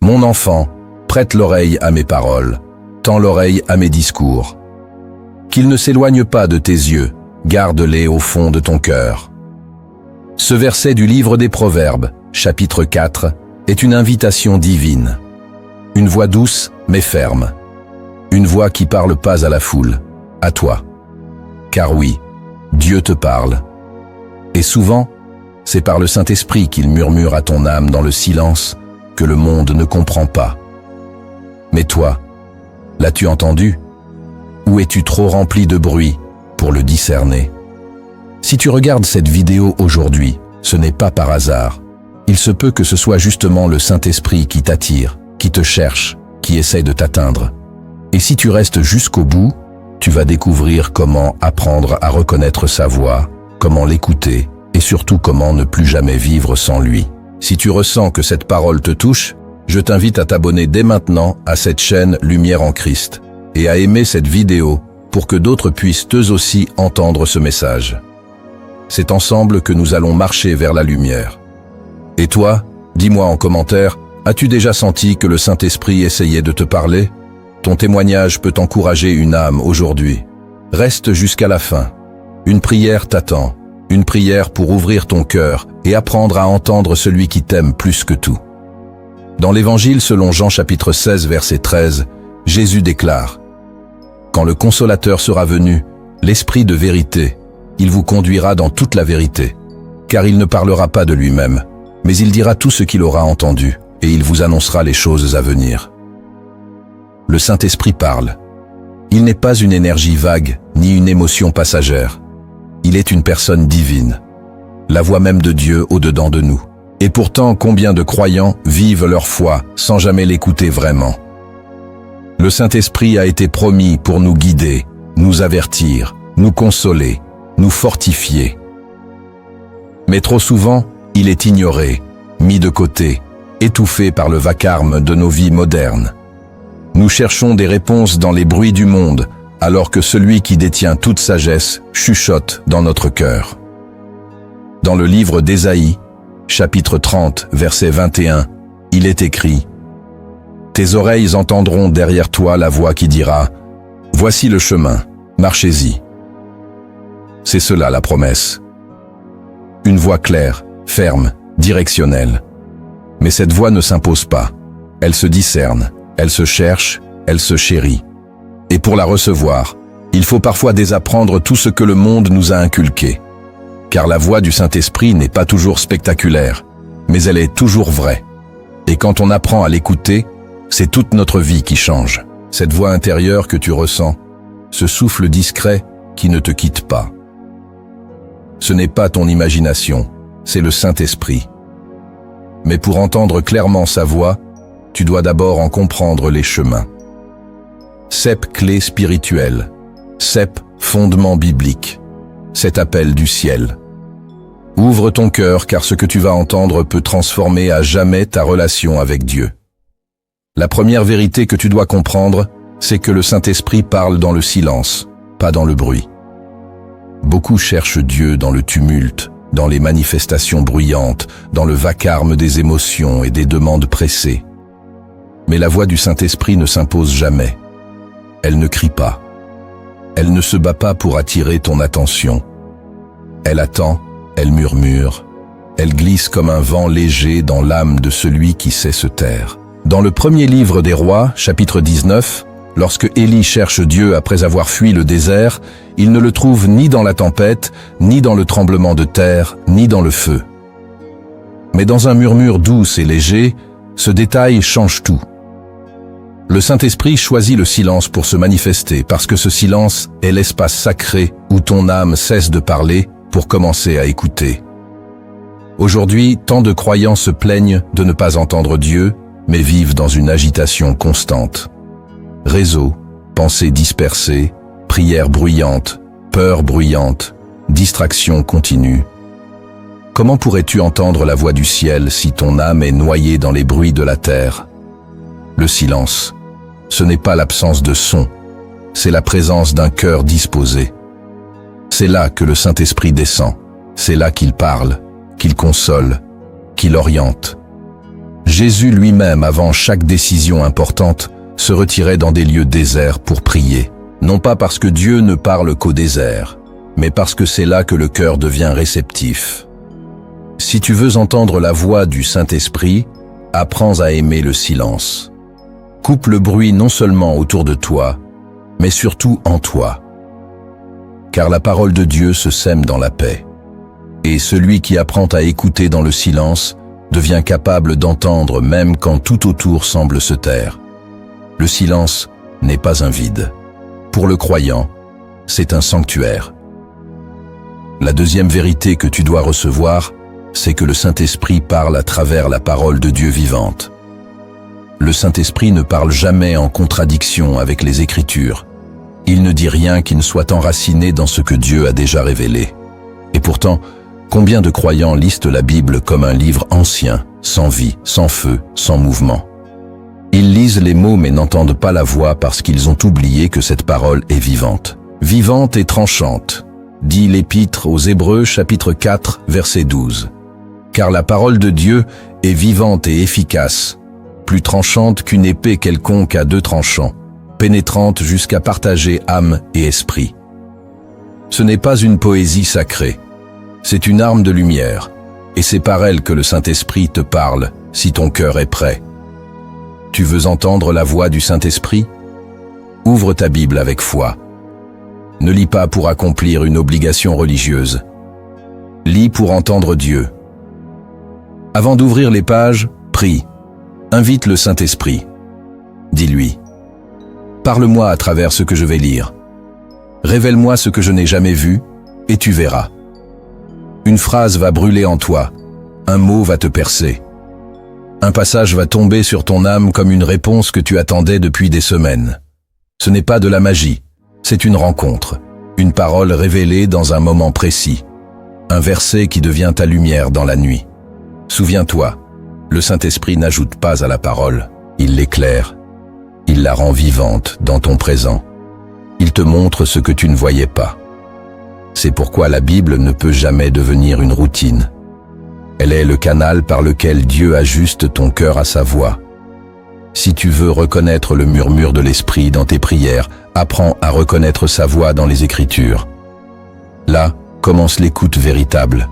Mon enfant, prête l'oreille à mes paroles, tends l'oreille à mes discours. Qu'ils ne s'éloignent pas de tes yeux, garde-les au fond de ton cœur. Ce verset du livre des Proverbes, chapitre 4, est une invitation divine. Une voix douce mais ferme. Une voix qui parle pas à la foule, à toi. Car oui, Dieu te parle. Et souvent, c'est par le Saint-Esprit qu'il murmure à ton âme dans le silence que le monde ne comprend pas. Mais toi, l'as-tu entendu? Ou es-tu trop rempli de bruit pour le discerner? Si tu regardes cette vidéo aujourd'hui, ce n'est pas par hasard. Il se peut que ce soit justement le Saint-Esprit qui t'attire, qui te cherche, qui essaie de t'atteindre. Et si tu restes jusqu'au bout, tu vas découvrir comment apprendre à reconnaître sa voix, comment l'écouter, et surtout comment ne plus jamais vivre sans lui. Si tu ressens que cette parole te touche, je t'invite à t'abonner dès maintenant à cette chaîne Lumière en Christ et à aimer cette vidéo pour que d'autres puissent eux aussi entendre ce message. C'est ensemble que nous allons marcher vers la lumière. Et toi, dis-moi en commentaire, as-tu déjà senti que le Saint-Esprit essayait de te parler? Ton témoignage peut encourager une âme aujourd'hui. Reste jusqu'à la fin. Une prière t'attend. Une prière pour ouvrir ton cœur et apprendre à entendre celui qui t'aime plus que tout. Dans l'Évangile selon Jean chapitre 16 verset 13, Jésus déclare: « Quand le Consolateur sera venu, l'Esprit de vérité, il vous conduira dans toute la vérité, car il ne parlera pas de lui-même, mais il dira tout ce qu'il aura entendu, et il vous annoncera les choses à venir. » Le Saint-Esprit parle. Il n'est pas une énergie vague, ni une émotion passagère. Il est une personne divine, la voix même de Dieu au-dedans de nous. Et pourtant, combien de croyants vivent leur foi sans jamais l'écouter vraiment? Le Saint-Esprit a été promis pour nous guider, nous avertir, nous consoler, nous fortifier. Mais trop souvent, il est ignoré, mis de côté, étouffé par le vacarme de nos vies modernes. Nous cherchons des réponses dans les bruits du monde, alors que celui qui détient toute sagesse chuchote dans notre cœur. Dans le livre d'Ésaïe, chapitre 30, verset 21, il est écrit: « Tes oreilles entendront derrière toi la voix qui dira: Voici le chemin, marchez-y. » C'est cela la promesse. Une voix claire, ferme, directionnelle. Mais cette voix ne s'impose pas. Elle se discerne, elle se cherche, elle se chérit. Et pour la recevoir, il faut parfois désapprendre tout ce que le monde nous a inculqué. Car la voix du Saint-Esprit n'est pas toujours spectaculaire, mais elle est toujours vraie. Et quand on apprend à l'écouter, c'est toute notre vie qui change. Cette voix intérieure que tu ressens, ce souffle discret qui ne te quitte pas. Ce n'est pas ton imagination, c'est le Saint-Esprit. Mais pour entendre clairement sa voix, tu dois d'abord en comprendre les chemins. CEP clé spirituelle, CEP fondement biblique, cet appel du ciel. Ouvre ton cœur car ce que tu vas entendre peut transformer à jamais ta relation avec Dieu. La première vérité que tu dois comprendre, c'est que le Saint-Esprit parle dans le silence, pas dans le bruit. Beaucoup cherchent Dieu dans le tumulte, dans les manifestations bruyantes, dans le vacarme des émotions et des demandes pressées. Mais la voix du Saint-Esprit ne s'impose jamais. Elle ne crie pas. Elle ne se bat pas pour attirer ton attention. Elle attend, elle murmure, elle glisse comme un vent léger dans l'âme de celui qui sait se taire. Dans le premier livre des Rois, chapitre 19, lorsque Élie cherche Dieu après avoir fui le désert, il ne le trouve ni dans la tempête, ni dans le tremblement de terre, ni dans le feu. Mais dans un murmure doux et léger, ce détail change tout. Le Saint-Esprit choisit le silence pour se manifester parce que ce silence est l'espace sacré où ton âme cesse de parler pour commencer à écouter. Aujourd'hui, tant de croyants se plaignent de ne pas entendre Dieu, mais vivent dans une agitation constante. Réseaux, pensées dispersées, prières bruyantes, peurs bruyantes, distractions continues. Comment pourrais-tu entendre la voix du ciel si ton âme est noyée dans les bruits de la terre? Le silence, ce n'est pas l'absence de son, c'est la présence d'un cœur disposé. C'est là que le Saint-Esprit descend, c'est là qu'il parle, qu'il console, qu'il oriente. Jésus lui-même, avant chaque décision importante, se retirait dans des lieux déserts pour prier. Non pas parce que Dieu ne parle qu'au désert, mais parce que c'est là que le cœur devient réceptif. Si tu veux entendre la voix du Saint-Esprit, apprends à aimer le silence. Coupe le bruit non seulement autour de toi, mais surtout en toi. Car la parole de Dieu se sème dans la paix. Et celui qui apprend à écouter dans le silence devient capable d'entendre même quand tout autour semble se taire. Le silence n'est pas un vide. Pour le croyant, c'est un sanctuaire. La deuxième vérité que tu dois recevoir, c'est que le Saint-Esprit parle à travers la parole de Dieu vivante. Le Saint-Esprit ne parle jamais en contradiction avec les Écritures. Il ne dit rien qui ne soit enraciné dans ce que Dieu a déjà révélé. Et pourtant, combien de croyants lisent la Bible comme un livre ancien, sans vie, sans feu, sans mouvement? Ils lisent les mots mais n'entendent pas la voix parce qu'ils ont oublié que cette parole est vivante. Vivante et tranchante, dit l'Épître aux Hébreux chapitre 4, verset 12. Car la parole de Dieu est vivante et efficace, plus tranchante qu'une épée quelconque à deux tranchants, pénétrante jusqu'à partager âme et esprit. Ce n'est pas une poésie sacrée, c'est une arme de lumière, et c'est par elle que le Saint-Esprit te parle si ton cœur est prêt. Tu veux entendre la voix du Saint-Esprit? Ouvre ta Bible avec foi. Ne lis pas pour accomplir une obligation religieuse. Lis pour entendre Dieu. Avant d'ouvrir les pages, prie. Invite le Saint-Esprit. Dis-lui: parle-moi à travers ce que je vais lire. Révèle-moi ce que je n'ai jamais vu, et tu verras. Une phrase va brûler en toi, un mot va te percer. Un passage va tomber sur ton âme comme une réponse que tu attendais depuis des semaines. Ce n'est pas de la magie, c'est une rencontre, une parole révélée dans un moment précis, un verset qui devient ta lumière dans la nuit. Souviens-toi, le Saint-Esprit n'ajoute pas à la parole, il l'éclaire, il la rend vivante dans ton présent. Il te montre ce que tu ne voyais pas. C'est pourquoi la Bible ne peut jamais devenir une routine. Elle est le canal par lequel Dieu ajuste ton cœur à sa voix. Si tu veux reconnaître le murmure de l'Esprit dans tes prières, apprends à reconnaître sa voix dans les Écritures. Là commence l'écoute véritable.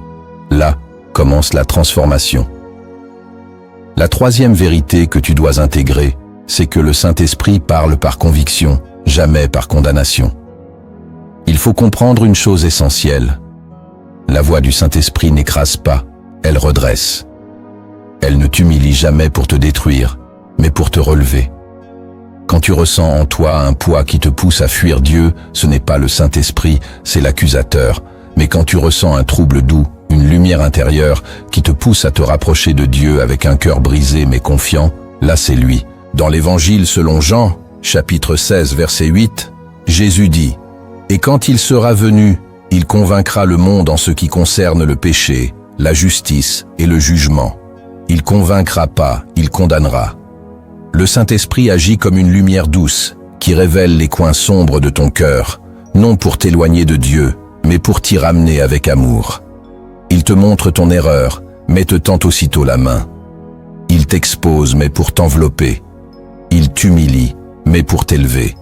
Là commence la transformation. La troisième vérité que tu dois intégrer, c'est que le Saint-Esprit parle par conviction, jamais par condamnation. Il faut comprendre une chose essentielle. La voix du Saint-Esprit n'écrase pas, elle redresse. Elle ne t'humilie jamais pour te détruire, mais pour te relever. Quand tu ressens en toi un poids qui te pousse à fuir Dieu, ce n'est pas le Saint-Esprit, c'est l'accusateur. Mais quand tu ressens un trouble doux, une lumière intérieure qui te pousse à te rapprocher de Dieu avec un cœur brisé mais confiant, là c'est lui. Dans l'Évangile selon Jean, chapitre 16, verset 8, Jésus dit: « Et quand il sera venu, il convaincra le monde en ce qui concerne le péché, la justice et le jugement. Il convaincra pas, il condamnera. » Le Saint-Esprit agit comme une lumière douce qui révèle les coins sombres de ton cœur, non pour t'éloigner de Dieu, mais pour t'y ramener avec amour. Il te montre ton erreur, mais te tend aussitôt la main. Il t'expose, mais pour t'envelopper. Il t'humilie, mais pour t'élever.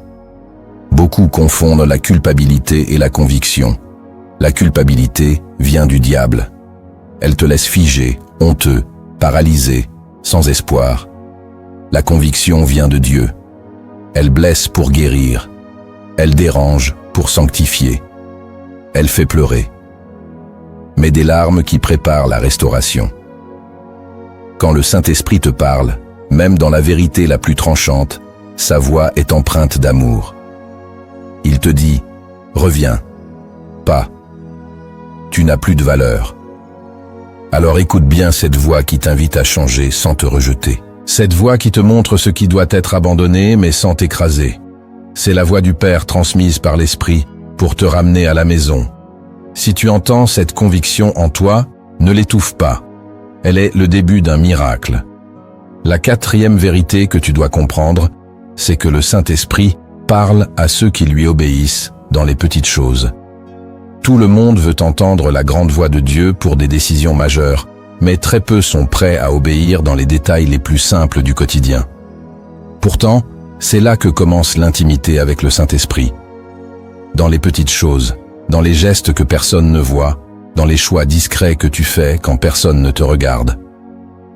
Beaucoup confondent la culpabilité et la conviction. La culpabilité vient du diable. Elle te laisse figé, honteux, paralysé, sans espoir. La conviction vient de Dieu. Elle blesse pour guérir. Elle dérange pour sanctifier. Elle fait pleurer. Mais des larmes qui préparent la restauration. Quand le Saint-Esprit te parle, même dans la vérité la plus tranchante, sa voix est empreinte d'amour. Il te dit: « Reviens. » Pas: « Tu n'as plus de valeur. » Alors écoute bien cette voix qui t'invite à changer sans te rejeter. Cette voix qui te montre ce qui doit être abandonné mais sans t'écraser. C'est la voix du Père transmise par l'Esprit pour te ramener à la maison. Si tu entends cette conviction en toi, ne l'étouffe pas. Elle est le début d'un miracle. La quatrième vérité que tu dois comprendre, c'est que le Saint-Esprit parle à ceux qui lui obéissent dans les petites choses. Tout le monde veut entendre la grande voix de Dieu pour des décisions majeures, mais très peu sont prêts à obéir dans les détails les plus simples du quotidien. Pourtant, c'est là que commence l'intimité avec le Saint-Esprit. Dans les petites choses, dans les gestes que personne ne voit, dans les choix discrets que tu fais quand personne ne te regarde.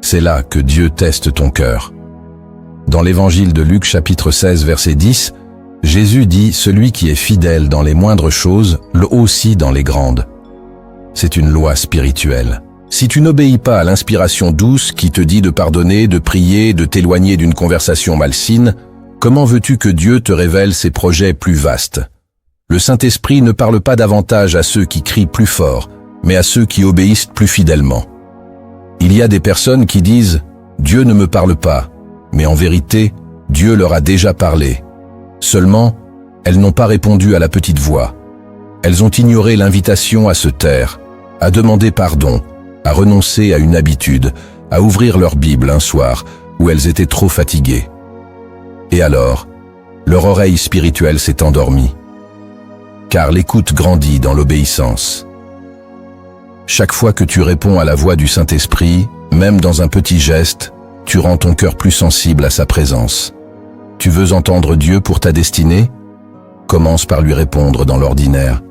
C'est là que Dieu teste ton cœur. Dans l'évangile de Luc chapitre 16 verset 10, Jésus dit « Celui qui est fidèle dans les moindres choses, le aussi dans les grandes ». C'est une loi spirituelle. Si tu n'obéis pas à l'inspiration douce qui te dit de pardonner, de prier, de t'éloigner d'une conversation malsaine, comment veux-tu que Dieu te révèle ses projets plus vastes? Le Saint-Esprit ne parle pas davantage à ceux qui crient plus fort, mais à ceux qui obéissent plus fidèlement. Il y a des personnes qui disent « Dieu ne me parle pas », mais en vérité, Dieu leur a déjà parlé. Seulement, elles n'ont pas répondu à la petite voix. Elles ont ignoré l'invitation à se taire, à demander pardon, à renoncer à une habitude, à ouvrir leur Bible un soir où elles étaient trop fatiguées. Et alors, leur oreille spirituelle s'est endormie. Car l'écoute grandit dans l'obéissance. Chaque fois que tu réponds à la voix du Saint-Esprit, même dans un petit geste, tu rends ton cœur plus sensible à sa présence. Tu veux entendre Dieu pour ta destinée? Commence par lui répondre dans l'ordinaire.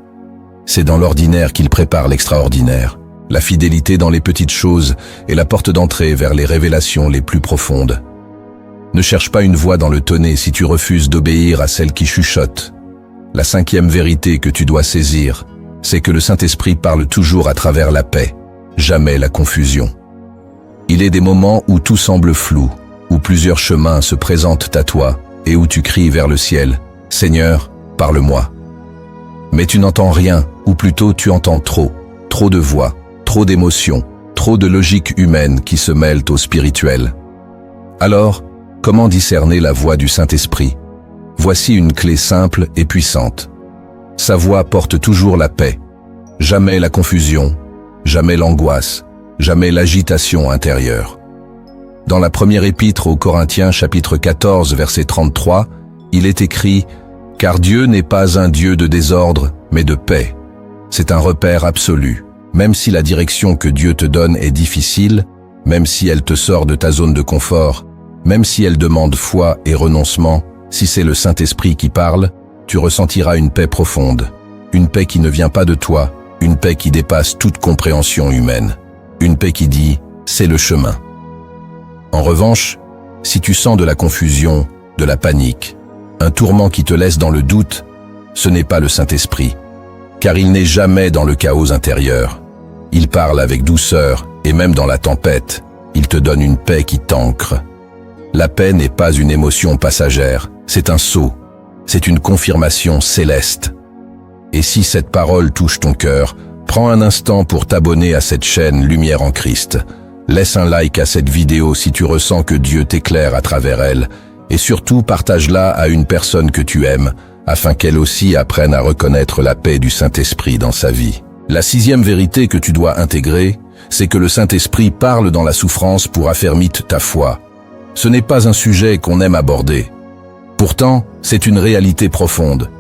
C'est dans l'ordinaire qu'il prépare l'extraordinaire. La fidélité dans les petites choses est la porte d'entrée vers les révélations les plus profondes. Ne cherche pas une voix dans le tonnet si tu refuses d'obéir à celle qui chuchote. La 5e vérité que tu dois saisir, c'est que le Saint-Esprit parle toujours à travers la paix, jamais la confusion. Il est des moments où tout semble flou, où plusieurs chemins se présentent à toi et où tu cries vers le ciel « Seigneur, parle-moi ». Mais tu n'entends rien, ou plutôt tu entends trop de voix, trop d'émotions, trop de logique humaine qui se mêlent au spirituel. Alors, comment discerner la voix du Saint-Esprit? Voici une clé simple et puissante. Sa voix porte toujours la paix, jamais la confusion, jamais l'angoisse, jamais l'agitation intérieure. Dans la première épître aux Corinthiens chapitre 14 verset 33, il est écrit « Car Dieu n'est pas un Dieu de désordre, mais de paix. » C'est un repère absolu. Même si la direction que Dieu te donne est difficile, même si elle te sort de ta zone de confort, même si elle demande foi et renoncement, si c'est le Saint-Esprit qui parle, tu ressentiras une paix profonde. Une paix qui ne vient pas de toi, une paix qui dépasse toute compréhension humaine. Une paix qui dit « c'est le chemin ». En revanche, si tu sens de la confusion, de la panique, un tourment qui te laisse dans le doute, ce n'est pas le Saint-Esprit, car il n'est jamais dans le chaos intérieur. Il parle avec douceur et même dans la tempête, il te donne une paix qui t'ancre. La paix n'est pas une émotion passagère, c'est un sceau, c'est une confirmation céleste. Et si cette parole touche ton cœur, prends un instant pour t'abonner à cette chaîne Lumière en Christ. Laisse un like à cette vidéo si tu ressens que Dieu t'éclaire à travers elle, et surtout partage-la à une personne que tu aimes, afin qu'elle aussi apprenne à reconnaître la paix du Saint-Esprit dans sa vie. La 6e vérité que tu dois intégrer, c'est que le Saint-Esprit parle dans la souffrance pour affermir ta foi. Ce n'est pas un sujet qu'on aime aborder. Pourtant, c'est une réalité profonde.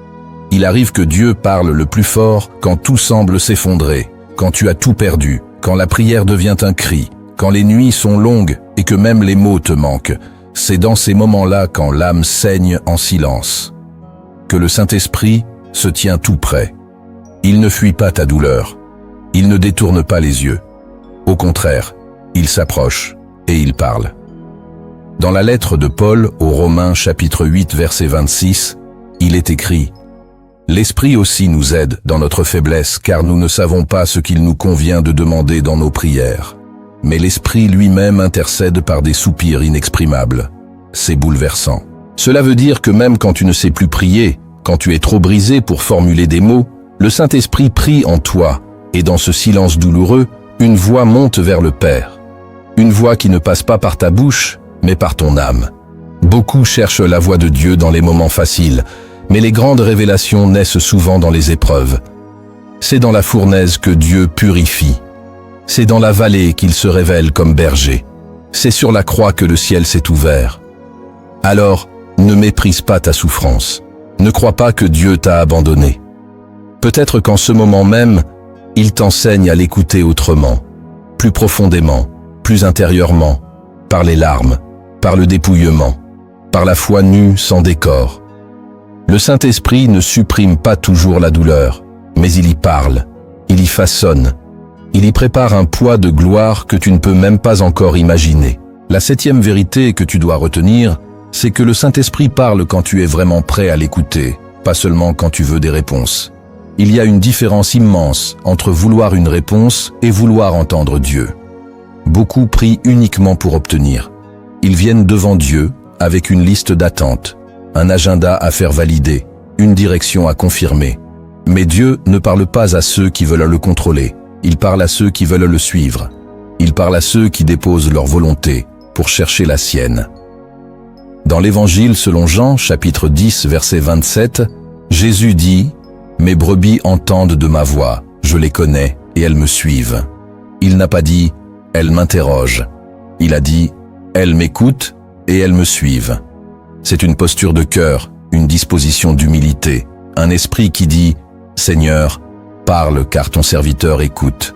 Il arrive que Dieu parle le plus fort quand tout semble s'effondrer, quand tu as tout perdu, quand la prière devient un cri, quand les nuits sont longues et que même les mots te manquent. C'est dans ces moments-là quand l'âme saigne en silence, que le Saint-Esprit se tient tout près. Il ne fuit pas ta douleur, il ne détourne pas les yeux. Au contraire, il s'approche et il parle. Dans la lettre de Paul aux Romains chapitre 8 verset 26, il est écrit « L'Esprit aussi nous aide dans notre faiblesse, car nous ne savons pas ce qu'il nous convient de demander dans nos prières. Mais l'Esprit lui-même intercède par des soupirs inexprimables. » C'est bouleversant. Cela veut dire que même quand tu ne sais plus prier, quand tu es trop brisé pour formuler des mots, le Saint-Esprit prie en toi, et dans ce silence douloureux, une voix monte vers le Père. Une voix qui ne passe pas par ta bouche, mais par ton âme. Beaucoup cherchent la voix de Dieu dans les moments faciles, mais les grandes révélations naissent souvent dans les épreuves. C'est dans la fournaise que Dieu purifie. C'est dans la vallée qu'il se révèle comme berger. C'est sur la croix que le ciel s'est ouvert. Alors, ne méprise pas ta souffrance. Ne crois pas que Dieu t'a abandonné. Peut-être qu'en ce moment même, il t'enseigne à l'écouter autrement, plus profondément, plus intérieurement, par les larmes, par le dépouillement, par la foi nue sans décor. Le Saint-Esprit ne supprime pas toujours la douleur, mais il y parle, il y façonne, il y prépare un poids de gloire que tu ne peux même pas encore imaginer. La 7e vérité que tu dois retenir, c'est que le Saint-Esprit parle quand tu es vraiment prêt à l'écouter, pas seulement quand tu veux des réponses. Il y a une différence immense entre vouloir une réponse et vouloir entendre Dieu. Beaucoup prient uniquement pour obtenir. Ils viennent devant Dieu avec une liste d'attente, un agenda à faire valider, une direction à confirmer. Mais Dieu ne parle pas à ceux qui veulent le contrôler, il parle à ceux qui veulent le suivre. Il parle à ceux qui déposent leur volonté pour chercher la sienne. Dans l'Évangile selon Jean, chapitre 10, verset 27, Jésus dit « Mes brebis entendent de ma voix, je les connais et elles me suivent. » Il n'a pas dit « Elles m'interrogent ». Il a dit « Elles m'écoutent et elles me suivent ». C'est une posture de cœur, une disposition d'humilité, un esprit qui dit « Seigneur, parle car ton serviteur écoute.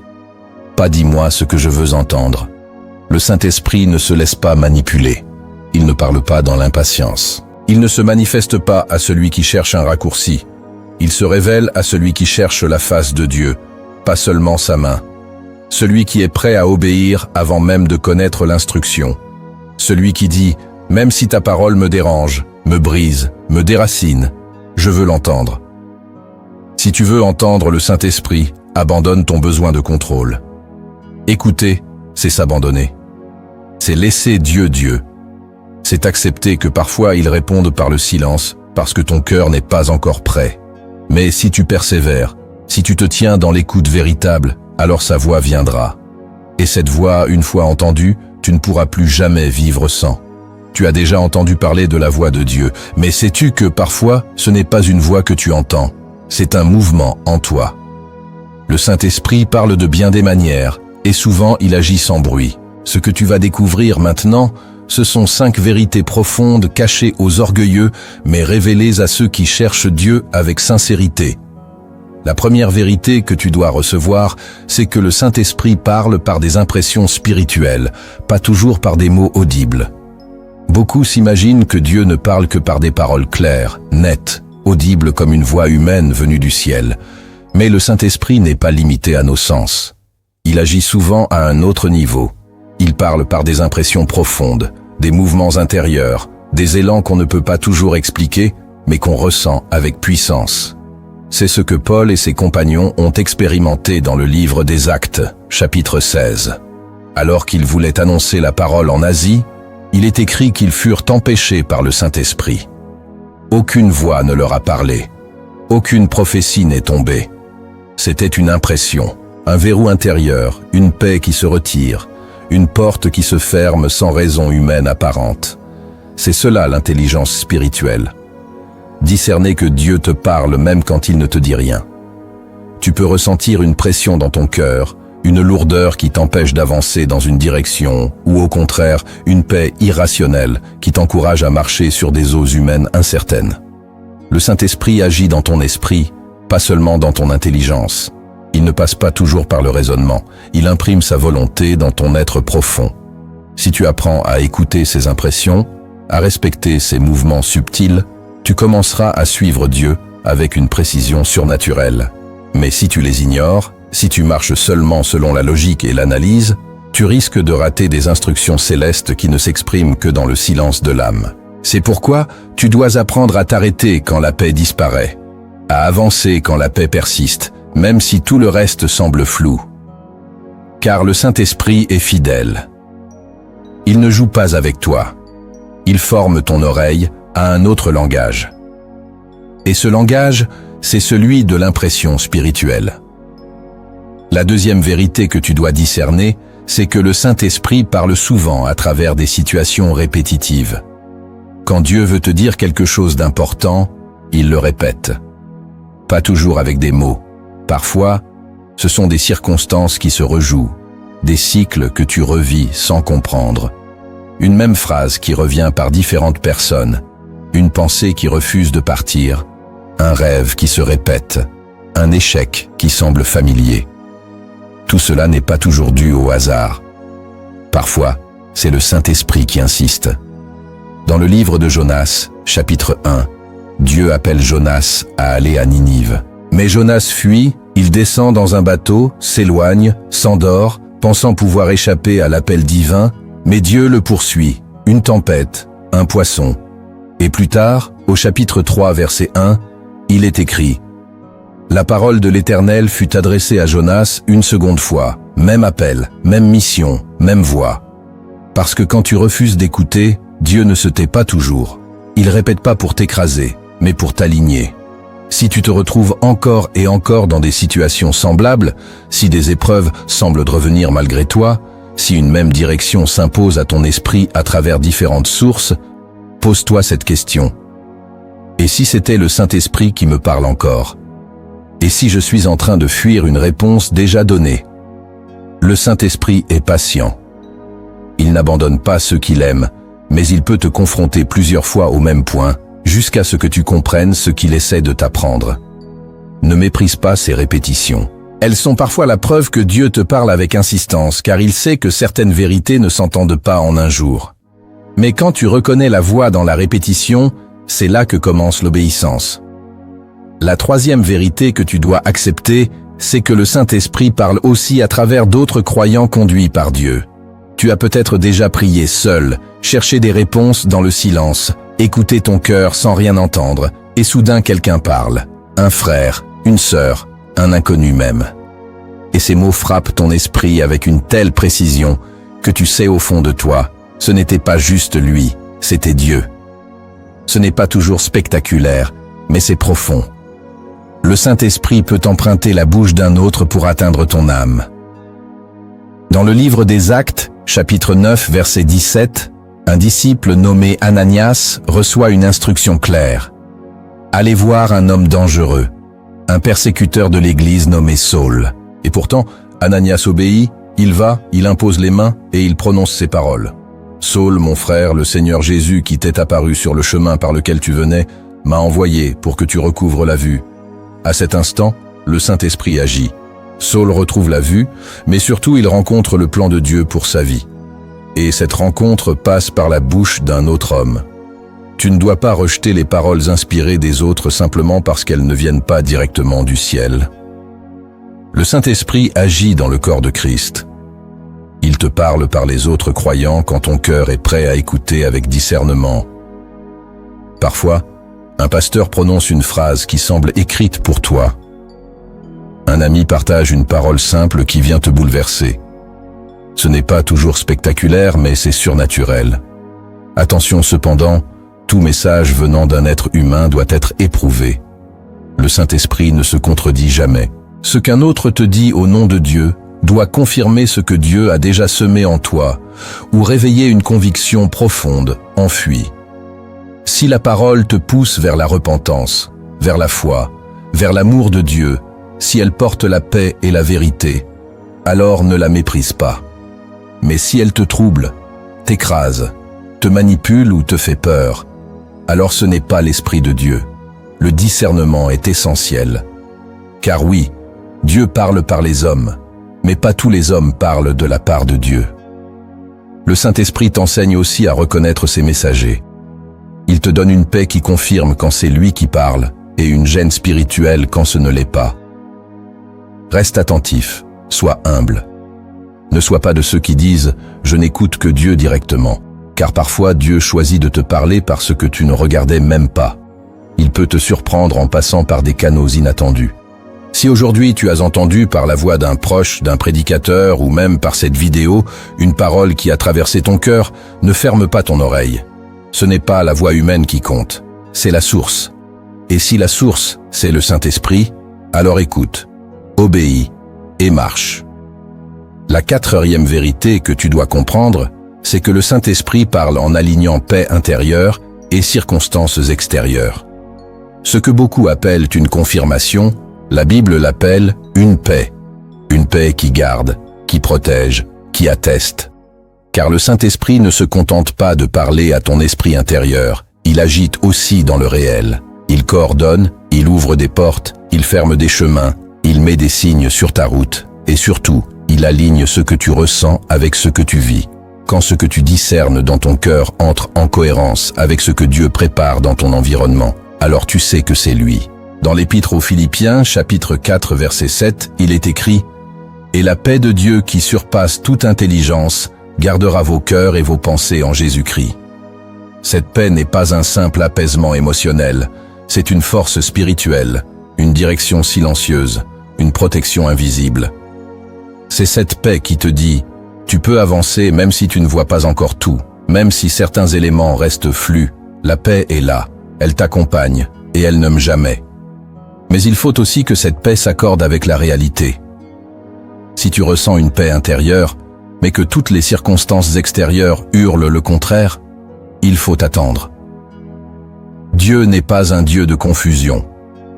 Pas dis-moi ce que je veux entendre. » Le Saint-Esprit ne se laisse pas manipuler. Il ne parle pas dans l'impatience. Il ne se manifeste pas à celui qui cherche un raccourci. Il se révèle à celui qui cherche la face de Dieu, pas seulement sa main. Celui qui est prêt à obéir avant même de connaître l'instruction. Celui qui dit « Même si ta parole me dérange, me brise, me déracine, je veux l'entendre. » Si tu veux entendre le Saint-Esprit, abandonne ton besoin de contrôle. Écouter, c'est s'abandonner. C'est laisser Dieu Dieu. C'est accepter que parfois il réponde par le silence, parce que ton cœur n'est pas encore prêt. Mais si tu persévères, si tu te tiens dans l'écoute véritable, alors sa voix viendra. Et cette voix, une fois entendue, tu ne pourras plus jamais vivre sans. Tu as déjà entendu parler de la voix de Dieu, mais sais-tu que parfois, ce n'est pas une voix que tu entends, c'est un mouvement en toi. Le Saint-Esprit parle de bien des manières, et souvent il agit sans bruit. Ce que tu vas découvrir maintenant, ce sont 5 vérités profondes cachées aux orgueilleux, mais révélées à ceux qui cherchent Dieu avec sincérité. La première vérité que tu dois recevoir, c'est que le Saint-Esprit parle par des impressions spirituelles, pas toujours par des mots audibles. Beaucoup s'imaginent que Dieu ne parle que par des paroles claires, nettes, audibles comme une voix humaine venue du ciel. Mais le Saint-Esprit n'est pas limité à nos sens. Il agit souvent à un autre niveau. Il parle par des impressions profondes, des mouvements intérieurs, des élans qu'on ne peut pas toujours expliquer, mais qu'on ressent avec puissance. C'est ce que Paul et ses compagnons ont expérimenté dans le livre des Actes, chapitre 16. Alors qu'ils voulaient annoncer la parole en Asie, il est écrit qu'ils furent empêchés par le Saint-Esprit. Aucune voix ne leur a parlé. Aucune prophétie n'est tombée. C'était une impression, un verrou intérieur, une paix qui se retire, une porte qui se ferme sans raison humaine apparente. C'est cela l'intelligence spirituelle. Discerner que Dieu te parle même quand il ne te dit rien. Tu peux ressentir une pression dans ton cœur, une lourdeur qui t'empêche d'avancer dans une direction, ou au contraire, une paix irrationnelle qui t'encourage à marcher sur des eaux humaines incertaines. Le Saint-Esprit agit dans ton esprit, pas seulement dans ton intelligence. Il ne passe pas toujours par le raisonnement, il imprime sa volonté dans ton être profond. Si tu apprends à écouter ses impressions, à respecter ses mouvements subtils, tu commenceras à suivre Dieu avec une précision surnaturelle. Mais si tu les ignores, si tu marches seulement selon la logique et l'analyse, tu risques de rater des instructions célestes qui ne s'expriment que dans le silence de l'âme. C'est pourquoi tu dois apprendre à t'arrêter quand la paix disparaît, à avancer quand la paix persiste, même si tout le reste semble flou. Car le Saint-Esprit est fidèle. Il ne joue pas avec toi. Il forme ton oreille à un autre langage. Et ce langage, c'est celui de l'impression spirituelle. La deuxième vérité que tu dois discerner, c'est que le Saint-Esprit parle souvent à travers des situations répétitives. Quand Dieu veut te dire quelque chose d'important, il le répète. Pas toujours avec des mots. Parfois, ce sont des circonstances qui se rejouent, des cycles que tu revis sans comprendre. Une même phrase qui revient par différentes personnes, une pensée qui refuse de partir, un rêve qui se répète, un échec qui semble familier. Tout cela n'est pas toujours dû au hasard. Parfois, c'est le Saint-Esprit qui insiste. Dans le livre de Jonas, chapitre 1, Dieu appelle Jonas à aller à Ninive. Mais Jonas fuit, il descend dans un bateau, s'éloigne, s'endort, pensant pouvoir échapper à l'appel divin, mais Dieu le poursuit. Une tempête, un poisson. Et plus tard, au chapitre 3, verset 1, il est écrit « La parole de l'Éternel fut adressée à Jonas une seconde fois, même appel, même mission, même voix. Parce que quand tu refuses d'écouter, Dieu ne se tait pas toujours. Il répète pas pour t'écraser, mais pour t'aligner. Si tu te retrouves encore et encore dans des situations semblables, si des épreuves semblent revenir malgré toi, si une même direction s'impose à ton esprit à travers différentes sources, pose-toi cette question. Et si c'était le Saint-Esprit qui me parle encore? Et si je suis en train de fuir une réponse déjà donnée? Le Saint-Esprit est patient. Il n'abandonne pas ceux qu'il aime, mais il peut te confronter plusieurs fois au même point, jusqu'à ce que tu comprennes ce qu'il essaie de t'apprendre. Ne méprise pas ces répétitions. Elles sont parfois la preuve que Dieu te parle avec insistance, car il sait que certaines vérités ne s'entendent pas en un jour. Mais quand tu reconnais la voix dans la répétition, c'est là que commence l'obéissance. La troisième vérité que tu dois accepter, c'est que le Saint-Esprit parle aussi à travers d'autres croyants conduits par Dieu. Tu as peut-être déjà prié seul, cherché des réponses dans le silence, écouté ton cœur sans rien entendre, et soudain quelqu'un parle. Un frère, une sœur, un inconnu même. Et ces mots frappent ton esprit avec une telle précision que tu sais au fond de toi, ce n'était pas juste lui, c'était Dieu. Ce n'est pas toujours spectaculaire, mais c'est profond. Le Saint-Esprit peut emprunter la bouche d'un autre pour atteindre ton âme. Dans le livre des Actes, chapitre 9, verset 17, un disciple nommé Ananias reçoit une instruction claire. Allez voir un homme dangereux, un persécuteur de l'Église nommé Saul. Et pourtant, Ananias obéit, il va, il impose les mains et il prononce ces paroles. Saul, mon frère, le Seigneur Jésus qui t'est apparu sur le chemin par lequel tu venais, m'a envoyé pour que tu recouvres la vue. À cet instant, le Saint-Esprit agit. Saul retrouve la vue, mais surtout il rencontre le plan de Dieu pour sa vie. Et cette rencontre passe par la bouche d'un autre homme. Tu ne dois pas rejeter les paroles inspirées des autres simplement parce qu'elles ne viennent pas directement du ciel. Le Saint-Esprit agit dans le corps de Christ. Il te parle par les autres croyants quand ton cœur est prêt à écouter avec discernement. Parfois, un pasteur prononce une phrase qui semble écrite pour toi. Un ami partage une parole simple qui vient te bouleverser. Ce n'est pas toujours spectaculaire, mais c'est surnaturel. Attention cependant, tout message venant d'un être humain doit être éprouvé. Le Saint-Esprit ne se contredit jamais. Ce qu'un autre te dit au nom de Dieu doit confirmer ce que Dieu a déjà semé en toi, ou réveiller une conviction profonde, enfuie. Si la parole te pousse vers la repentance, vers la foi, vers l'amour de Dieu, si elle porte la paix et la vérité, alors ne la méprise pas. Mais si elle te trouble, t'écrase, te manipule ou te fait peur, alors ce n'est pas l'Esprit de Dieu. Le discernement est essentiel. Car oui, Dieu parle par les hommes, mais pas tous les hommes parlent de la part de Dieu. Le Saint-Esprit t'enseigne aussi à reconnaître ses messagers. Il te donne une paix qui confirme quand c'est lui qui parle, et une gêne spirituelle quand ce ne l'est pas. Reste attentif, sois humble. Ne sois pas de ceux qui disent « je n'écoute que Dieu directement », car parfois Dieu choisit de te parler parce que tu ne regardais même pas. Il peut te surprendre en passant par des canaux inattendus. Si aujourd'hui tu as entendu par la voix d'un proche, d'un prédicateur ou même par cette vidéo, une parole qui a traversé ton cœur, ne ferme pas ton oreille. Ce n'est pas la voix humaine qui compte, c'est la source. Et si la source, c'est le Saint-Esprit, alors écoute, obéis et marche. La quatrième vérité que tu dois comprendre, c'est que le Saint-Esprit parle en alignant paix intérieure et circonstances extérieures. Ce que beaucoup appellent une confirmation, la Bible l'appelle une paix. Une paix qui garde, qui protège, qui atteste. Car le Saint-Esprit ne se contente pas de parler à ton esprit intérieur, il agite aussi dans le réel. Il coordonne, il ouvre des portes, il ferme des chemins, il met des signes sur ta route, et surtout, Il aligne ce que tu ressens avec ce que tu vis. Quand ce que tu discernes dans ton cœur entre en cohérence avec ce que Dieu prépare dans ton environnement, alors tu sais que c'est lui. Dans l'Épître aux Philippiens, chapitre 4, verset 7, il est écrit « Et la paix de Dieu qui surpasse toute intelligence gardera vos cœurs et vos pensées en Jésus-Christ. » Cette paix n'est pas un simple apaisement émotionnel, c'est une force spirituelle, une direction silencieuse, une protection invisible. C'est cette paix qui te dit « Tu peux avancer même si tu ne vois pas encore tout, même si certains éléments restent flous, la paix est là, elle t'accompagne et elle n'aime jamais. » Mais il faut aussi que cette paix s'accorde avec la réalité. Si tu ressens une paix intérieure, mais que toutes les circonstances extérieures hurlent le contraire, il faut attendre. Dieu n'est pas un Dieu de confusion.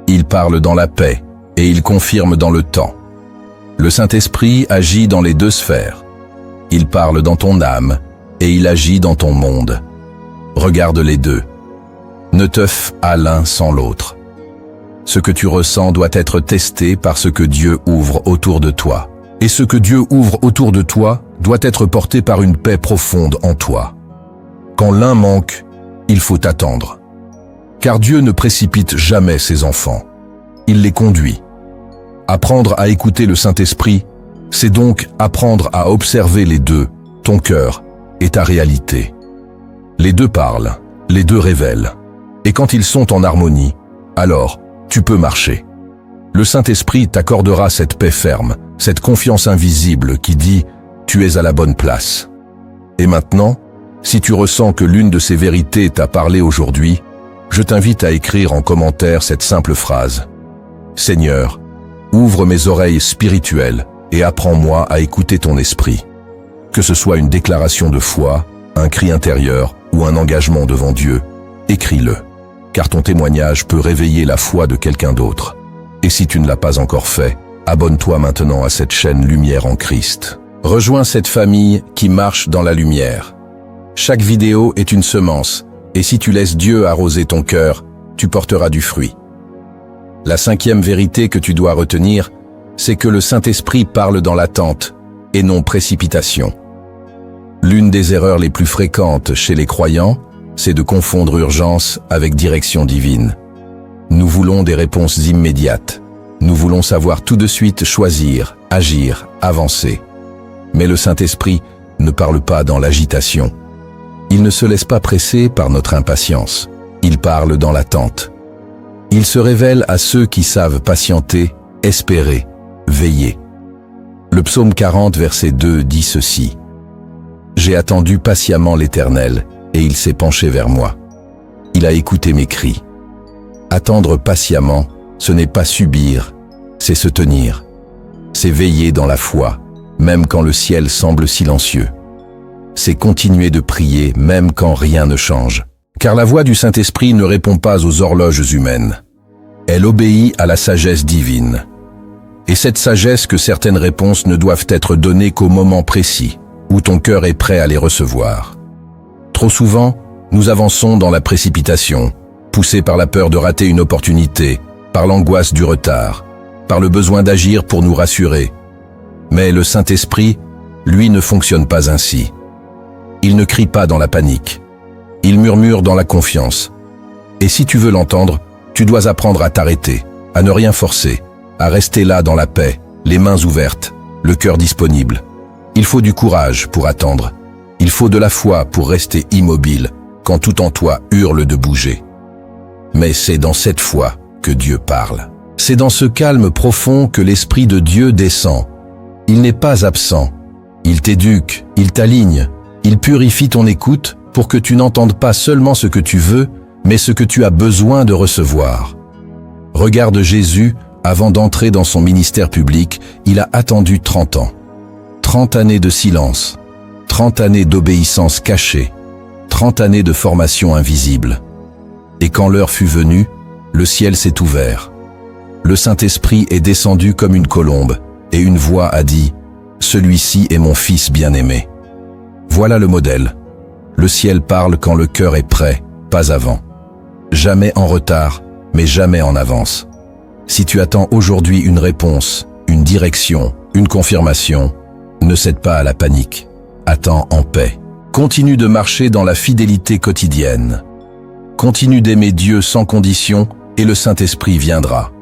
Il parle dans la paix et il confirme dans le temps. Le Saint-Esprit agit dans les deux sphères. Il parle dans ton âme et il agit dans ton monde. Regarde les deux. Ne te fie à l'un sans l'autre. Ce que tu ressens doit être testé par ce que Dieu ouvre autour de toi. Et ce que Dieu ouvre autour de toi doit être porté par une paix profonde en toi. Quand l'un manque, il faut attendre. Car Dieu ne précipite jamais ses enfants. Il les conduit. Apprendre à écouter le Saint-Esprit, c'est donc apprendre à observer les deux, ton cœur et ta réalité. Les deux parlent, les deux révèlent. Et quand ils sont en harmonie, alors tu peux marcher. Le Saint-Esprit t'accordera cette paix ferme, cette confiance invisible qui dit « Tu es à la bonne place ». Et maintenant, si tu ressens que l'une de ces vérités t'a parlé aujourd'hui, je t'invite à écrire en commentaire cette simple phrase. « Seigneur, ouvre mes oreilles spirituelles et apprends-moi à écouter ton esprit. » Que ce soit une déclaration de foi, un cri intérieur ou un engagement devant Dieu, écris-le, car ton témoignage peut réveiller la foi de quelqu'un d'autre. Et si tu ne l'as pas encore fait, abonne-toi maintenant à cette chaîne Lumière en Christ. Rejoins cette famille qui marche dans la lumière. Chaque vidéo est une semence, et si tu laisses Dieu arroser ton cœur, tu porteras du fruit. La 5e vérité que tu dois retenir, c'est que le Saint-Esprit parle dans l'attente et non précipitation. L'une des erreurs les plus fréquentes chez les croyants, c'est de confondre urgence avec direction divine. Nous voulons des réponses immédiates. Nous voulons savoir tout de suite choisir, agir, avancer. Mais le Saint-Esprit ne parle pas dans l'agitation. Il ne se laisse pas presser par notre impatience. Il parle dans l'attente. Il se révèle à ceux qui savent patienter, espérer, veiller. Le psaume 40, verset 2 dit ceci. « J'ai attendu patiemment l'Éternel, et il s'est penché vers moi. Il a écouté mes cris. » Attendre patiemment, ce n'est pas subir, c'est se tenir. C'est veiller dans la foi, même quand le ciel semble silencieux. C'est continuer de prier, même quand rien ne change. Car la voix du Saint-Esprit ne répond pas aux horloges humaines. Elle obéit à la sagesse divine. Et cette sagesse que certaines réponses ne doivent être données qu'au moment précis, où ton cœur est prêt à les recevoir. Trop souvent, nous avançons dans la précipitation, poussés par la peur de rater une opportunité, par l'angoisse du retard, par le besoin d'agir pour nous rassurer. Mais le Saint-Esprit, lui, ne fonctionne pas ainsi. Il ne crie pas dans la panique. Il murmure dans la confiance. Et si tu veux l'entendre, tu dois apprendre à t'arrêter, à ne rien forcer, à rester là dans la paix, les mains ouvertes, le cœur disponible. Il faut du courage pour attendre. Il faut de la foi pour rester immobile quand tout en toi hurle de bouger. Mais c'est dans cette foi que Dieu parle. C'est dans ce calme profond que l'Esprit de Dieu descend. Il n'est pas absent. Il t'éduque, il t'aligne, il purifie ton écoute pour que tu n'entendes pas seulement ce que tu veux, mais ce que tu as besoin de recevoir. Regarde Jésus, avant d'entrer dans son ministère public, il a attendu 30 ans. 30 années de silence, 30 années d'obéissance cachée, 30 années de formation invisible. Et quand l'heure fut venue, le ciel s'est ouvert. Le Saint-Esprit est descendu comme une colombe, et une voix a dit « Celui-ci est mon Fils bien-aimé ». Voilà le modèle. Le ciel parle quand le cœur est prêt, pas avant. Jamais en retard, mais jamais en avance. Si tu attends aujourd'hui une réponse, une direction, une confirmation, Ne cède pas à la panique. Attends en paix. Continue de marcher dans la fidélité quotidienne. Continue d'aimer Dieu sans condition et le Saint-Esprit viendra.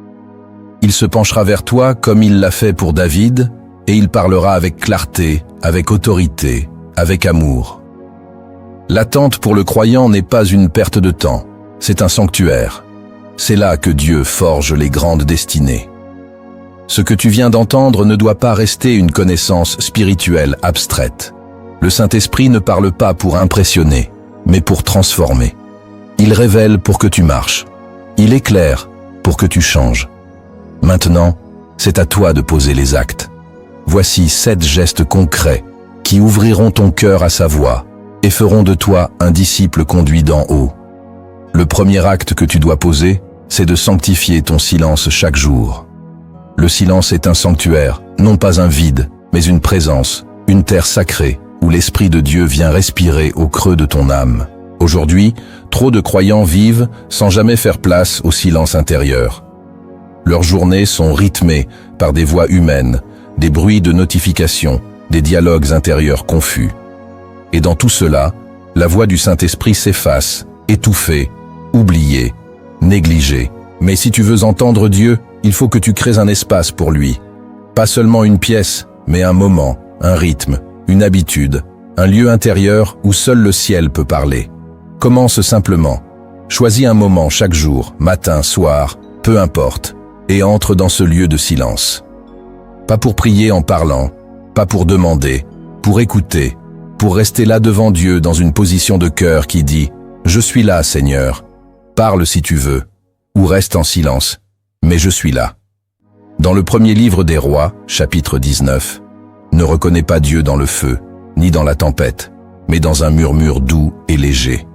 Il se penchera vers toi comme il l'a fait pour David et il parlera avec clarté, avec autorité, avec amour. L'attente pour le croyant n'est pas une perte de temps, c'est un sanctuaire. C'est là que Dieu forge les grandes destinées. Ce que tu viens d'entendre ne doit pas rester une connaissance spirituelle abstraite. Le Saint-Esprit ne parle pas pour impressionner, mais pour transformer. Il révèle pour que tu marches. Il éclaire pour que tu changes. Maintenant, c'est à toi de poser les actes. Voici 7 gestes concrets qui ouvriront ton cœur à sa voix et feront de toi un disciple conduit d'en haut. Le premier acte que tu dois poser, c'est de sanctifier ton silence chaque jour. Le silence est un sanctuaire, non pas un vide, mais une présence, une terre sacrée, où l'Esprit de Dieu vient respirer au creux de ton âme. Aujourd'hui, trop de croyants vivent sans jamais faire place au silence intérieur. Leurs journées sont rythmées par des voix humaines, des bruits de notifications, des dialogues intérieurs confus. Et dans tout cela, la voix du Saint-Esprit s'efface, étouffée, oubliée, négligée. Mais si tu veux entendre Dieu, il faut que tu crées un espace pour lui. Pas seulement une pièce, mais un moment, un rythme, une habitude, un lieu intérieur où seul le ciel peut parler. Commence simplement. Choisis un moment chaque jour, matin, soir, peu importe, et entre dans ce lieu de silence. Pas pour prier en parlant, pas pour demander, pour écouter, pour rester là devant Dieu dans une position de cœur qui dit « Je suis là, Seigneur, parle si tu veux » ou reste en silence, mais je suis là. Dans le premier livre des Rois, chapitre 19, ne reconnais pas Dieu dans le feu, ni dans la tempête, mais dans un murmure doux et léger.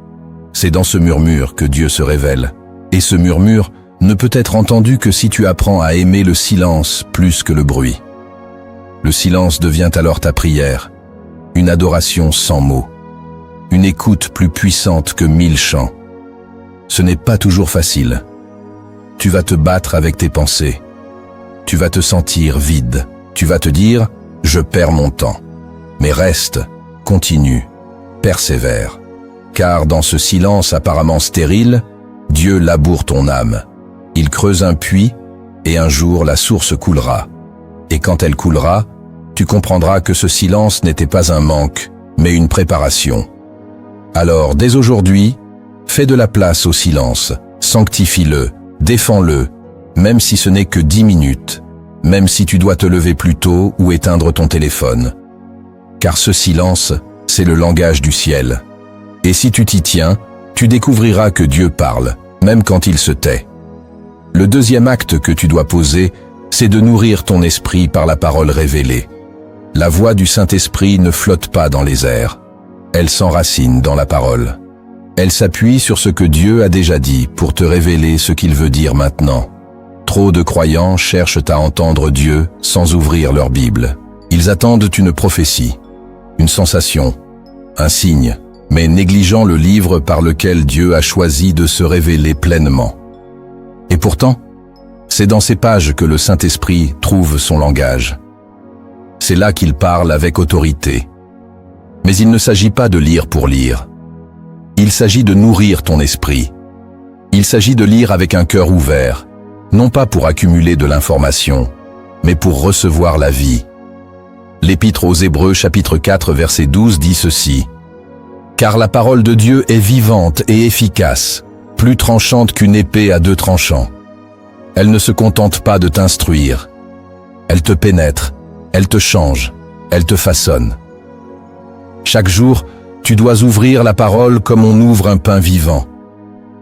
C'est dans ce murmure que Dieu se révèle, et ce murmure ne peut être entendu que si tu apprends à aimer le silence plus que le bruit. Le silence devient alors ta prière, une adoration sans mots, une écoute plus puissante que 1000 chants. Ce n'est pas toujours facile. Tu vas te battre avec tes pensées. Tu vas te sentir vide. Tu vas te dire « je perds mon temps ». Mais reste, continue, persévère. Car dans ce silence apparemment stérile, Dieu laboure ton âme. Il creuse un puits et un jour la source coulera. Et quand elle coulera, tu comprendras que ce silence n'était pas un manque, mais une préparation. Alors, dès aujourd'hui, fais de la place au silence, sanctifie-le, défends-le, même si ce n'est que 10 minutes, même si tu dois te lever plus tôt ou éteindre ton téléphone. Car ce silence, c'est le langage du ciel. Et si tu t'y tiens, tu découvriras que Dieu parle, même quand il se tait. Le deuxième acte que tu dois poser, c'est de nourrir ton esprit par la parole révélée. La voix du Saint-Esprit ne flotte pas dans les airs. Elle s'enracine dans la parole. Elle s'appuie sur ce que Dieu a déjà dit pour te révéler ce qu'il veut dire maintenant. Trop de croyants cherchent à entendre Dieu sans ouvrir leur Bible. Ils attendent une prophétie, une sensation, un signe, mais négligeant le livre par lequel Dieu a choisi de se révéler pleinement. Et pourtant, c'est dans ces pages que le Saint-Esprit trouve son langage. C'est là qu'il parle avec autorité. Mais il ne s'agit pas de lire pour lire. Il s'agit de nourrir ton esprit. Il s'agit de lire avec un cœur ouvert, non pas pour accumuler de l'information, mais pour recevoir la vie. L'Épître aux Hébreux chapitre 4 verset 12 dit ceci: « Car la parole de Dieu est vivante et efficace, plus tranchante qu'une épée à 2 tranchants. Elle ne se contente pas de t'instruire. Elle te pénètre, elle te change, elle te façonne. » Chaque jour, tu dois ouvrir la parole comme on ouvre un pain vivant.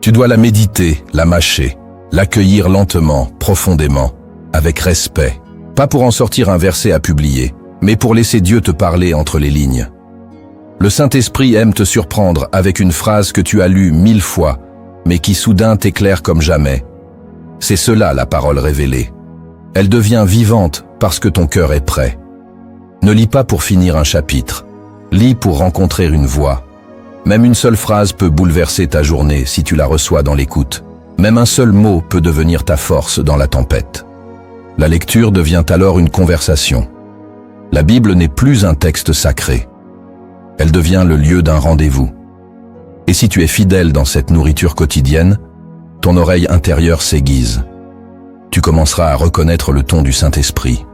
Tu dois la méditer, la mâcher, l'accueillir lentement, profondément, avec respect. Pas pour en sortir un verset à publier, mais pour laisser Dieu te parler entre les lignes. Le Saint-Esprit aime te surprendre avec une phrase que tu as lue 1000 fois, mais qui soudain t'éclaire comme jamais. C'est cela la parole révélée. Elle devient vivante parce que ton cœur est prêt. Ne lis pas pour finir un chapitre. Lis pour rencontrer une voix. Même une seule phrase peut bouleverser ta journée si tu la reçois dans l'écoute. Même un seul mot peut devenir ta force dans la tempête. La lecture devient alors une conversation. La Bible n'est plus un texte sacré. Elle devient le lieu d'un rendez-vous. Et si tu es fidèle dans cette nourriture quotidienne, ton oreille intérieure s'aiguise. Tu commenceras à reconnaître le ton du Saint-Esprit.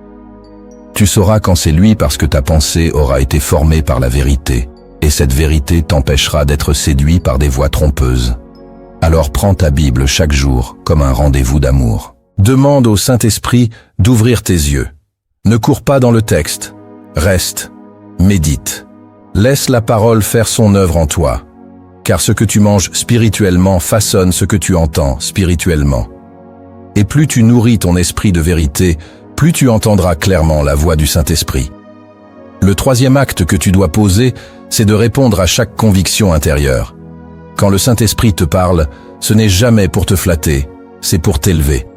Tu sauras quand c'est lui parce que ta pensée aura été formée par la vérité, et cette vérité t'empêchera d'être séduit par des voix trompeuses. Alors prends ta Bible chaque jour comme un rendez-vous d'amour. Demande au Saint-Esprit d'ouvrir tes yeux. Ne cours pas dans le texte. Reste. Médite. Laisse la parole faire son œuvre en toi. Car ce que tu manges spirituellement façonne ce que tu entends spirituellement. Et plus tu nourris ton esprit de vérité, plus tu entendras clairement la voix du Saint-Esprit. Le troisième acte que tu dois poser, c'est de répondre à chaque conviction intérieure. Quand le Saint-Esprit te parle, ce n'est jamais pour te flatter, c'est pour t'élever.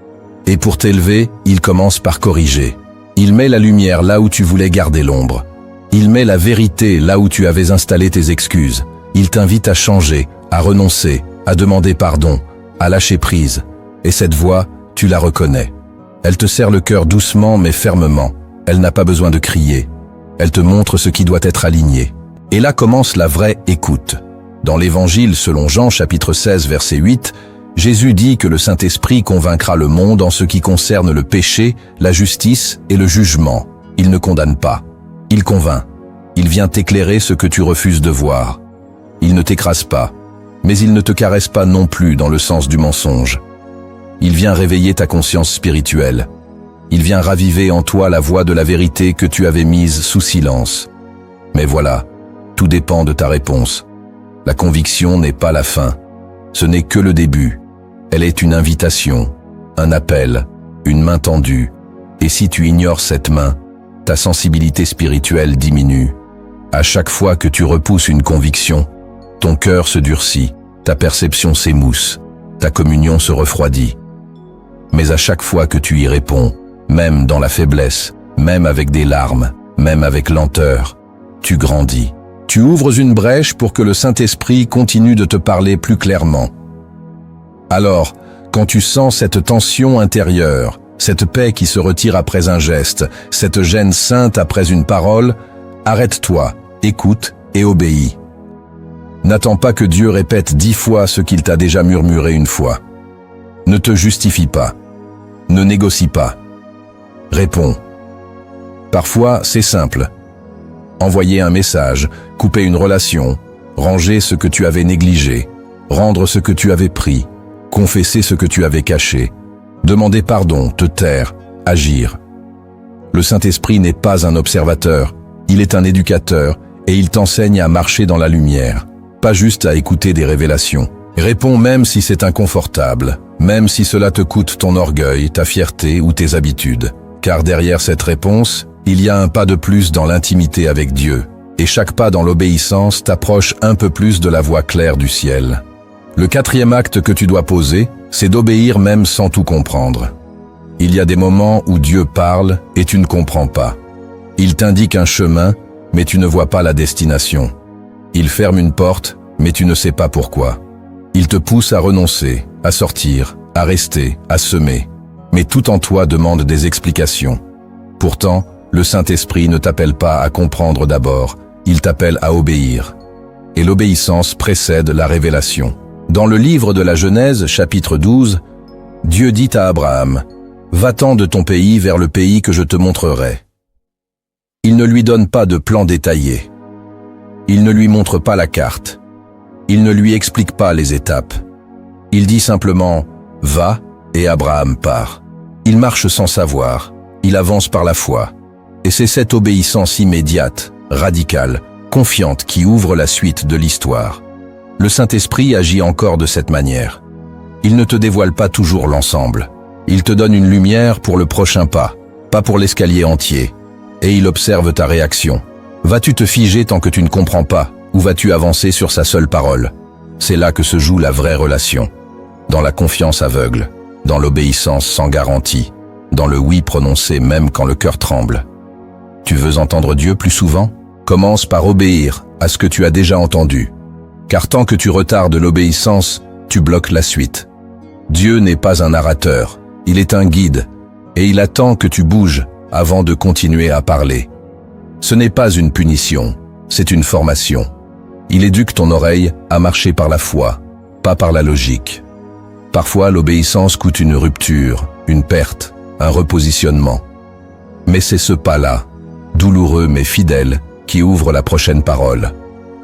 Et pour t'élever, il commence par corriger. Il met la lumière là où tu voulais garder l'ombre. Il met la vérité là où tu avais installé tes excuses. Il t'invite à changer, à renoncer, à demander pardon, à lâcher prise. Et cette voix, tu la reconnais. Elle te serre le cœur doucement mais fermement. Elle n'a pas besoin de crier. Elle te montre ce qui doit être aligné. Et là commence la vraie écoute. Dans l'Évangile selon Jean chapitre 16 verset 8, Jésus dit que le Saint-Esprit convaincra le monde en ce qui concerne le péché, la justice et le jugement. Il ne condamne pas. Il convainc. Il vient t'éclairer ce que tu refuses de voir. Il ne t'écrase pas, mais il ne te caresse pas non plus dans le sens du mensonge. Il vient réveiller ta conscience spirituelle. Il vient raviver en toi la voix de la vérité que tu avais mise sous silence. Mais voilà, tout dépend de ta réponse. La conviction n'est pas la fin. Ce n'est que le début. Elle est une invitation, un appel, une main tendue. Et si tu ignores cette main, ta sensibilité spirituelle diminue. À chaque fois que tu repousses une conviction, ton cœur se durcit, ta perception s'émousse, ta communion se refroidit. Mais à chaque fois que tu y réponds, même dans la faiblesse, même avec des larmes, même avec lenteur, tu grandis. Tu ouvres une brèche pour que le Saint-Esprit continue de te parler plus clairement. Alors, quand tu sens cette tension intérieure, cette paix qui se retire après un geste, cette gêne sainte après une parole, arrête-toi, écoute et obéis. N'attends pas que Dieu répète 10 fois ce qu'il t'a déjà murmuré une fois. Ne te justifie pas. Ne négocie pas. Réponds. Parfois, c'est simple. Envoyer un message, couper une relation, ranger ce que tu avais négligé, rendre ce que tu avais pris, confesser ce que tu avais caché, demander pardon, te taire, agir. Le Saint-Esprit n'est pas un observateur, il est un éducateur et il t'enseigne à marcher dans la lumière, pas juste à écouter des révélations. Réponds même si c'est inconfortable, même si cela te coûte ton orgueil, ta fierté ou tes habitudes. Car derrière cette réponse, il y a un pas de plus dans l'intimité avec Dieu, et chaque pas dans l'obéissance t'approche un peu plus de la voie claire du ciel. Le quatrième acte que tu dois poser, c'est d'obéir même sans tout comprendre. Il y a des moments où Dieu parle et tu ne comprends pas. Il t'indique un chemin, mais tu ne vois pas la destination. Il ferme une porte, mais tu ne sais pas pourquoi. Il te pousse à renoncer, à sortir, à rester, à semer. Mais tout en toi demande des explications. Pourtant, le Saint-Esprit ne t'appelle pas à comprendre d'abord, il t'appelle à obéir. Et l'obéissance précède la révélation. Dans le livre de la Genèse, chapitre 12, Dieu dit à Abraham, « Va-t'en de ton pays vers le pays que je te montrerai. » Il ne lui donne pas de plan détaillé. Il ne lui montre pas la carte. Il ne lui explique pas les étapes. Il dit simplement « Va » et Abraham part. Il marche sans savoir. Il avance par la foi. Et c'est cette obéissance immédiate, radicale, confiante qui ouvre la suite de l'histoire. Le Saint-Esprit agit encore de cette manière. Il ne te dévoile pas toujours l'ensemble. Il te donne une lumière pour le prochain pas pour l'escalier entier. Et il observe ta réaction. Vas-tu te figer tant que tu ne comprends pas, ou vas-tu avancer sur sa seule parole? C'est là que se joue la vraie relation. Dans la confiance aveugle, dans l'obéissance sans garantie, dans le oui prononcé même quand le cœur tremble. Tu veux entendre Dieu plus souvent? Commence par obéir à ce que tu as déjà entendu. Car tant que tu retardes l'obéissance, tu bloques la suite. Dieu n'est pas un narrateur, il est un guide, et il attend que tu bouges avant de continuer à parler. Ce n'est pas une punition, c'est une formation. Il éduque ton oreille à marcher par la foi, pas par la logique. Parfois, l'obéissance coûte une rupture, une perte, un repositionnement. Mais c'est ce pas-là, douloureux mais fidèle, qui ouvre la prochaine parole.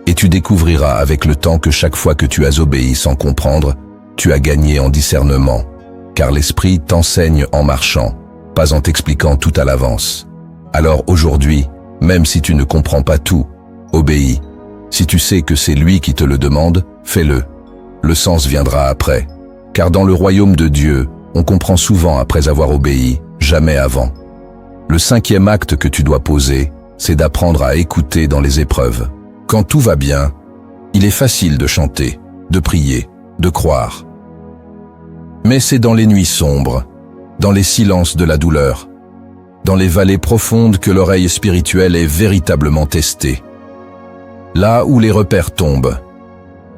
Et tu découvriras avec le temps que chaque fois que tu as obéi sans comprendre, tu as gagné en discernement, car l'Esprit t'enseigne en marchant, pas en t'expliquant tout à l'avance. Alors aujourd'hui, même si tu ne comprends pas tout, obéis. Si tu sais que c'est lui qui te le demande, fais-le. Le sens viendra après. Car dans le royaume de Dieu, on comprend souvent après avoir obéi, jamais avant. Le 5e acte que tu dois poser, c'est d'apprendre à écouter dans les épreuves. Quand tout va bien, il est facile de chanter, de prier, de croire. Mais c'est dans les nuits sombres, dans les silences de la douleur, dans les vallées profondes que l'oreille spirituelle est véritablement testée. Là où les repères tombent,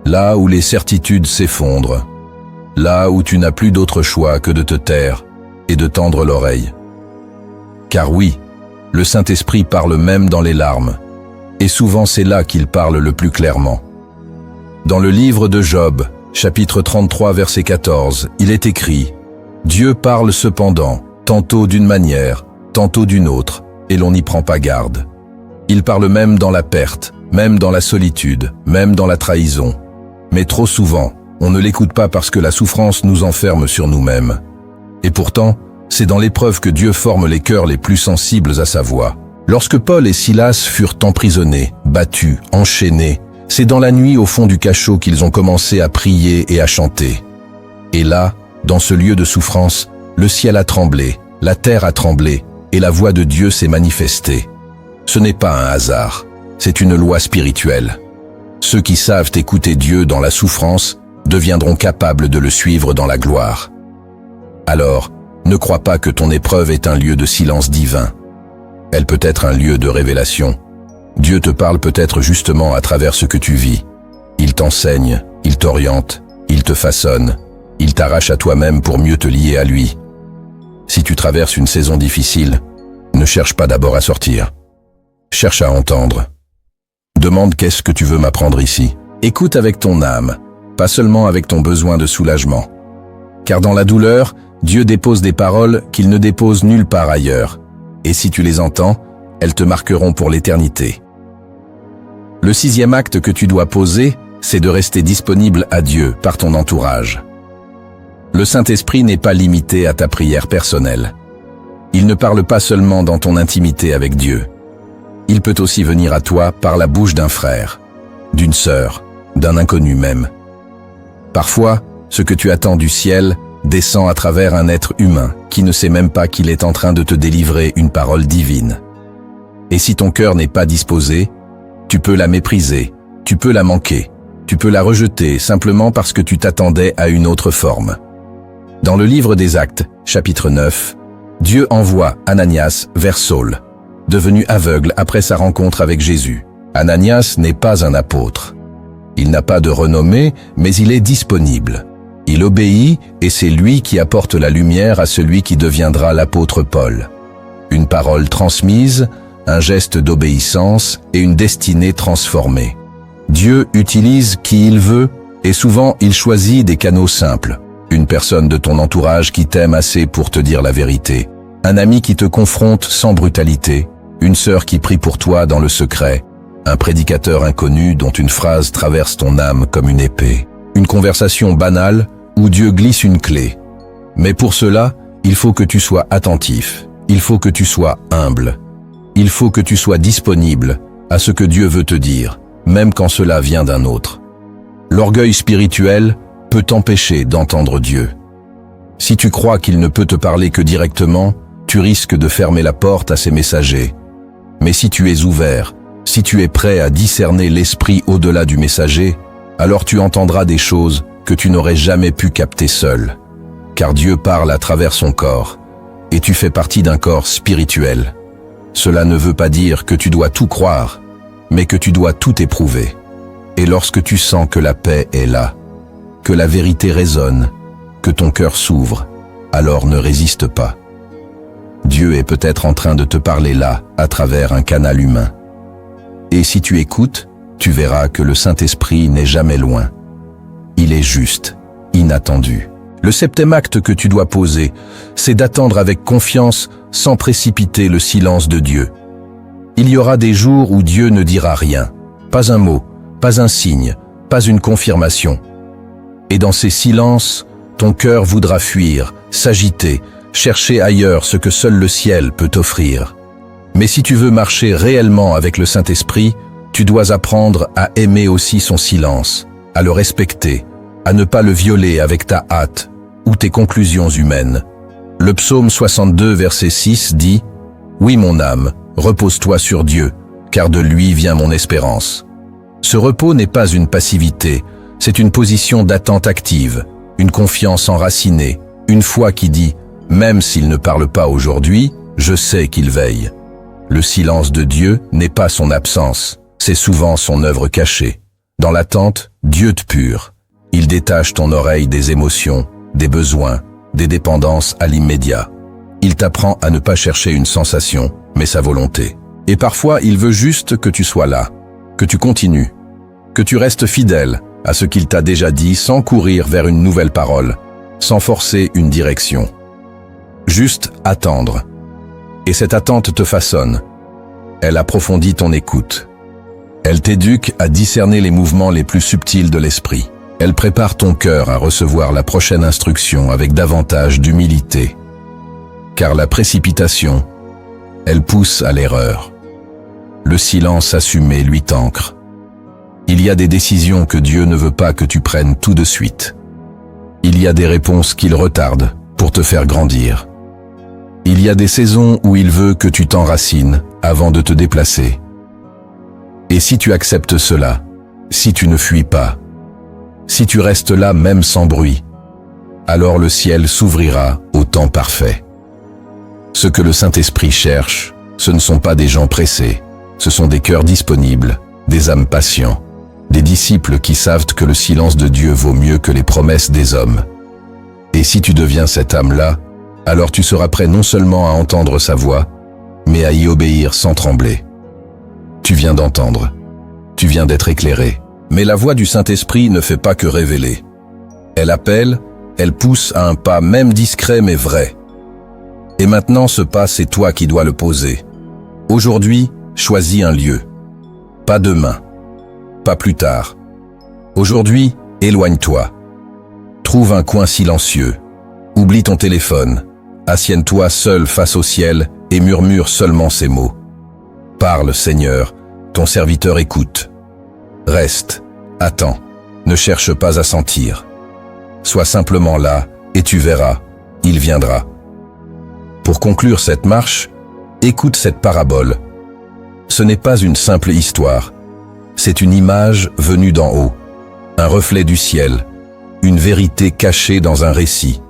là où les certitudes s'effondrent, là où tu n'as plus d'autre choix que de te taire et de tendre l'oreille. Car oui, le Saint-Esprit parle même dans les larmes, et souvent c'est là qu'il parle le plus clairement. Dans le livre de Job, chapitre 33, verset 14, il est écrit « Dieu parle cependant, tantôt d'une manière, tantôt d'une autre, et l'on n'y prend pas garde. Il parle même dans la perte, même dans la solitude, même dans la trahison. Mais trop souvent, on ne l'écoute pas parce que la souffrance nous enferme sur nous-mêmes. Et pourtant, c'est dans l'épreuve que Dieu forme les cœurs les plus sensibles à sa voix. Lorsque Paul et Silas furent emprisonnés, battus, enchaînés, c'est dans la nuit au fond du cachot qu'ils ont commencé à prier et à chanter. Et là, dans ce lieu de souffrance, le ciel a tremblé, la terre a tremblé, et la voix de Dieu s'est manifestée. Ce n'est pas un hasard, c'est une loi spirituelle. Ceux qui savent écouter Dieu dans la souffrance deviendront capables de le suivre dans la gloire. Alors, ne crois pas que ton épreuve est un lieu de silence divin. Elle peut être un lieu de révélation. Dieu te parle peut-être justement à travers ce que tu vis. Il t'enseigne, il t'oriente, il te façonne, il t'arrache à toi-même pour mieux te lier à lui. Si tu traverses une saison difficile, ne cherche pas d'abord à sortir. Cherche à entendre. Demande qu'est-ce que tu veux m'apprendre ici. Écoute avec ton âme, pas seulement avec ton besoin de soulagement. Car dans la douleur, Dieu dépose des paroles qu'il ne dépose nulle part ailleurs. Et si tu les entends, elles te marqueront pour l'éternité. Le 6e acte que tu dois poser, c'est de rester disponible à Dieu par ton entourage. Le Saint-Esprit n'est pas limité à ta prière personnelle. Il ne parle pas seulement dans ton intimité avec Dieu. Il peut aussi venir à toi par la bouche d'un frère, d'une sœur, d'un inconnu même. Parfois, ce que tu attends du ciel descend à travers un être humain qui ne sait même pas qu'il est en train de te délivrer une parole divine. Et si ton cœur n'est pas disposé, tu peux la mépriser, tu peux la manquer, tu peux la rejeter simplement parce que tu t'attendais à une autre forme. Dans le livre des Actes, chapitre 9, Dieu envoie Ananias vers Saul, devenu aveugle après sa rencontre avec Jésus. Ananias n'est pas un apôtre. Il n'a pas de renommée, mais il est disponible. Il obéit et c'est lui qui apporte la lumière à celui qui deviendra l'apôtre Paul. Une parole transmise, un geste d'obéissance et une destinée transformée. Dieu utilise qui il veut et souvent il choisit des canaux simples. Une personne de ton entourage qui t'aime assez pour te dire la vérité. Un ami qui te confronte sans brutalité. Une sœur qui prie pour toi dans le secret. Un prédicateur inconnu dont une phrase traverse ton âme comme une épée. Une conversation banale où Dieu glisse une clé. Mais pour cela, il faut que tu sois attentif. Il faut que tu sois humble. Il faut que tu sois disponible à ce que Dieu veut te dire, même quand cela vient d'un autre. L'orgueil spirituel peut t'empêcher d'entendre Dieu. Si tu crois qu'il ne peut te parler que directement, tu risques de fermer la porte à ses messagers. Mais si tu es ouvert, si tu es prêt à discerner l'esprit au-delà du messager, alors tu entendras des choses que tu n'aurais jamais pu capter seul. Car Dieu parle à travers son corps, et tu fais partie d'un corps spirituel. Cela ne veut pas dire que tu dois tout croire, mais que tu dois tout éprouver. Et lorsque tu sens que la paix est là, que la vérité résonne, que ton cœur s'ouvre, alors ne résiste pas. Dieu est peut-être en train de te parler là, à travers un canal humain. Et si tu écoutes, tu verras que le Saint-Esprit n'est jamais loin. Il est juste, inattendu. Le septième acte que tu dois poser, c'est d'attendre avec confiance sans précipiter le silence de Dieu. Il y aura des jours où Dieu ne dira rien, pas un mot, pas un signe, pas une confirmation. Et dans ces silences, ton cœur voudra fuir, s'agiter, chercher ailleurs ce que seul le ciel peut t'offrir. Mais si tu veux marcher réellement avec le Saint-Esprit, tu dois apprendre à aimer aussi son silence, à le respecter, à ne pas le violer avec ta hâte ou tes conclusions humaines. Le psaume 62, verset 6 dit « Oui, mon âme, repose-toi sur Dieu, car de lui vient mon espérance. » Ce repos n'est pas une passivité, c'est une position d'attente active, une confiance enracinée, une foi qui dit « Même s'il ne parle pas aujourd'hui, je sais qu'il veille. » Le silence de Dieu n'est pas son absence, c'est souvent son œuvre cachée. Dans l'attente, Dieu te pure. Il détache ton oreille des émotions, des besoins, des dépendances à l'immédiat. Il t'apprend à ne pas chercher une sensation, mais sa volonté. Et parfois, il veut juste que tu sois là, que tu continues, que tu restes fidèle à ce qu'il t'a déjà dit sans courir vers une nouvelle parole, sans forcer une direction. Juste attendre. Et cette attente te façonne. Elle approfondit ton écoute. Elle t'éduque à discerner les mouvements les plus subtils de l'esprit. Elle prépare ton cœur à recevoir la prochaine instruction avec davantage d'humilité. Car la précipitation, elle pousse à l'erreur. Le silence assumé lui t'ancre. Il y a des décisions que Dieu ne veut pas que tu prennes tout de suite. Il y a des réponses qu'il retarde pour te faire grandir. Il y a des saisons où il veut que tu t'enracines avant de te déplacer. Et si tu acceptes cela, si tu ne fuis pas, si tu restes là même sans bruit, alors le ciel s'ouvrira au temps parfait. Ce que le Saint-Esprit cherche, ce ne sont pas des gens pressés, ce sont des cœurs disponibles, des âmes patients, des disciples qui savent que le silence de Dieu vaut mieux que les promesses des hommes. Et si tu deviens cette âme-là, alors tu seras prêt non seulement à entendre sa voix, mais à y obéir sans trembler. Tu viens d'entendre, tu viens d'être éclairé. Mais la voix du Saint-Esprit ne fait pas que révéler. Elle appelle, elle pousse à un pas même discret mais vrai. Et maintenant ce pas, c'est toi qui dois le poser. Aujourd'hui, choisis un lieu. Pas demain, pas plus tard. Aujourd'hui, éloigne-toi. Trouve un coin silencieux. Oublie ton téléphone. Assieds-toi seul face au ciel et murmure seulement ces mots. Parle, Seigneur, ton serviteur écoute. Reste, attends, ne cherche pas à sentir. Sois simplement là et tu verras, il viendra. Pour conclure cette marche, écoute cette parabole. Ce n'est pas une simple histoire, c'est une image venue d'en haut, un reflet du ciel, une vérité cachée dans un récit.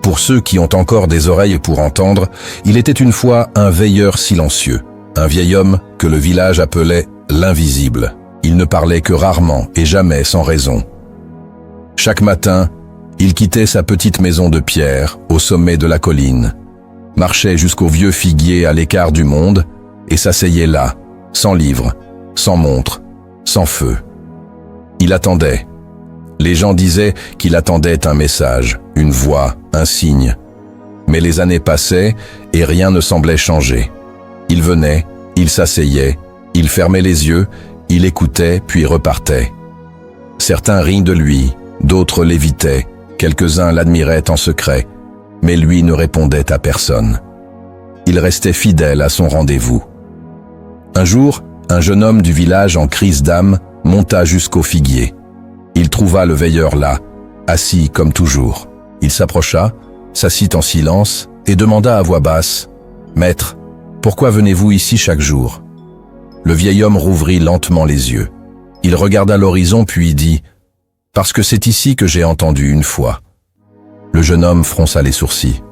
Pour ceux qui ont encore des oreilles pour entendre, il était une fois un veilleur silencieux, un vieil homme que le village appelait l'invisible. Il ne parlait que rarement et jamais sans raison. Chaque matin, il quittait sa petite maison de pierre au sommet de la colline, marchait jusqu'au vieux figuier à l'écart du monde et s'asseyait là, sans livre, sans montre, sans feu. Il attendait. Les gens disaient qu'il attendait un message, une voix, un signe. Mais les années passaient et rien ne semblait changer. Il venait, il s'asseyait, il fermait les yeux, il écoutait puis repartait. Certains rient de lui, d'autres l'évitaient, quelques-uns l'admiraient en secret, mais lui ne répondait à personne. Il restait fidèle à son rendez-vous. Un jour, un jeune homme du village en crise d'âme monta jusqu'au figuier. Il trouva le veilleur là, assis comme toujours. Il s'approcha, s'assit en silence et demanda à voix basse « Maître, pourquoi venez-vous ici chaque jour ?» Le vieil homme rouvrit lentement les yeux. Il regarda l'horizon puis dit « Parce que c'est ici que j'ai entendu une fois. » Le jeune homme fronça les sourcils.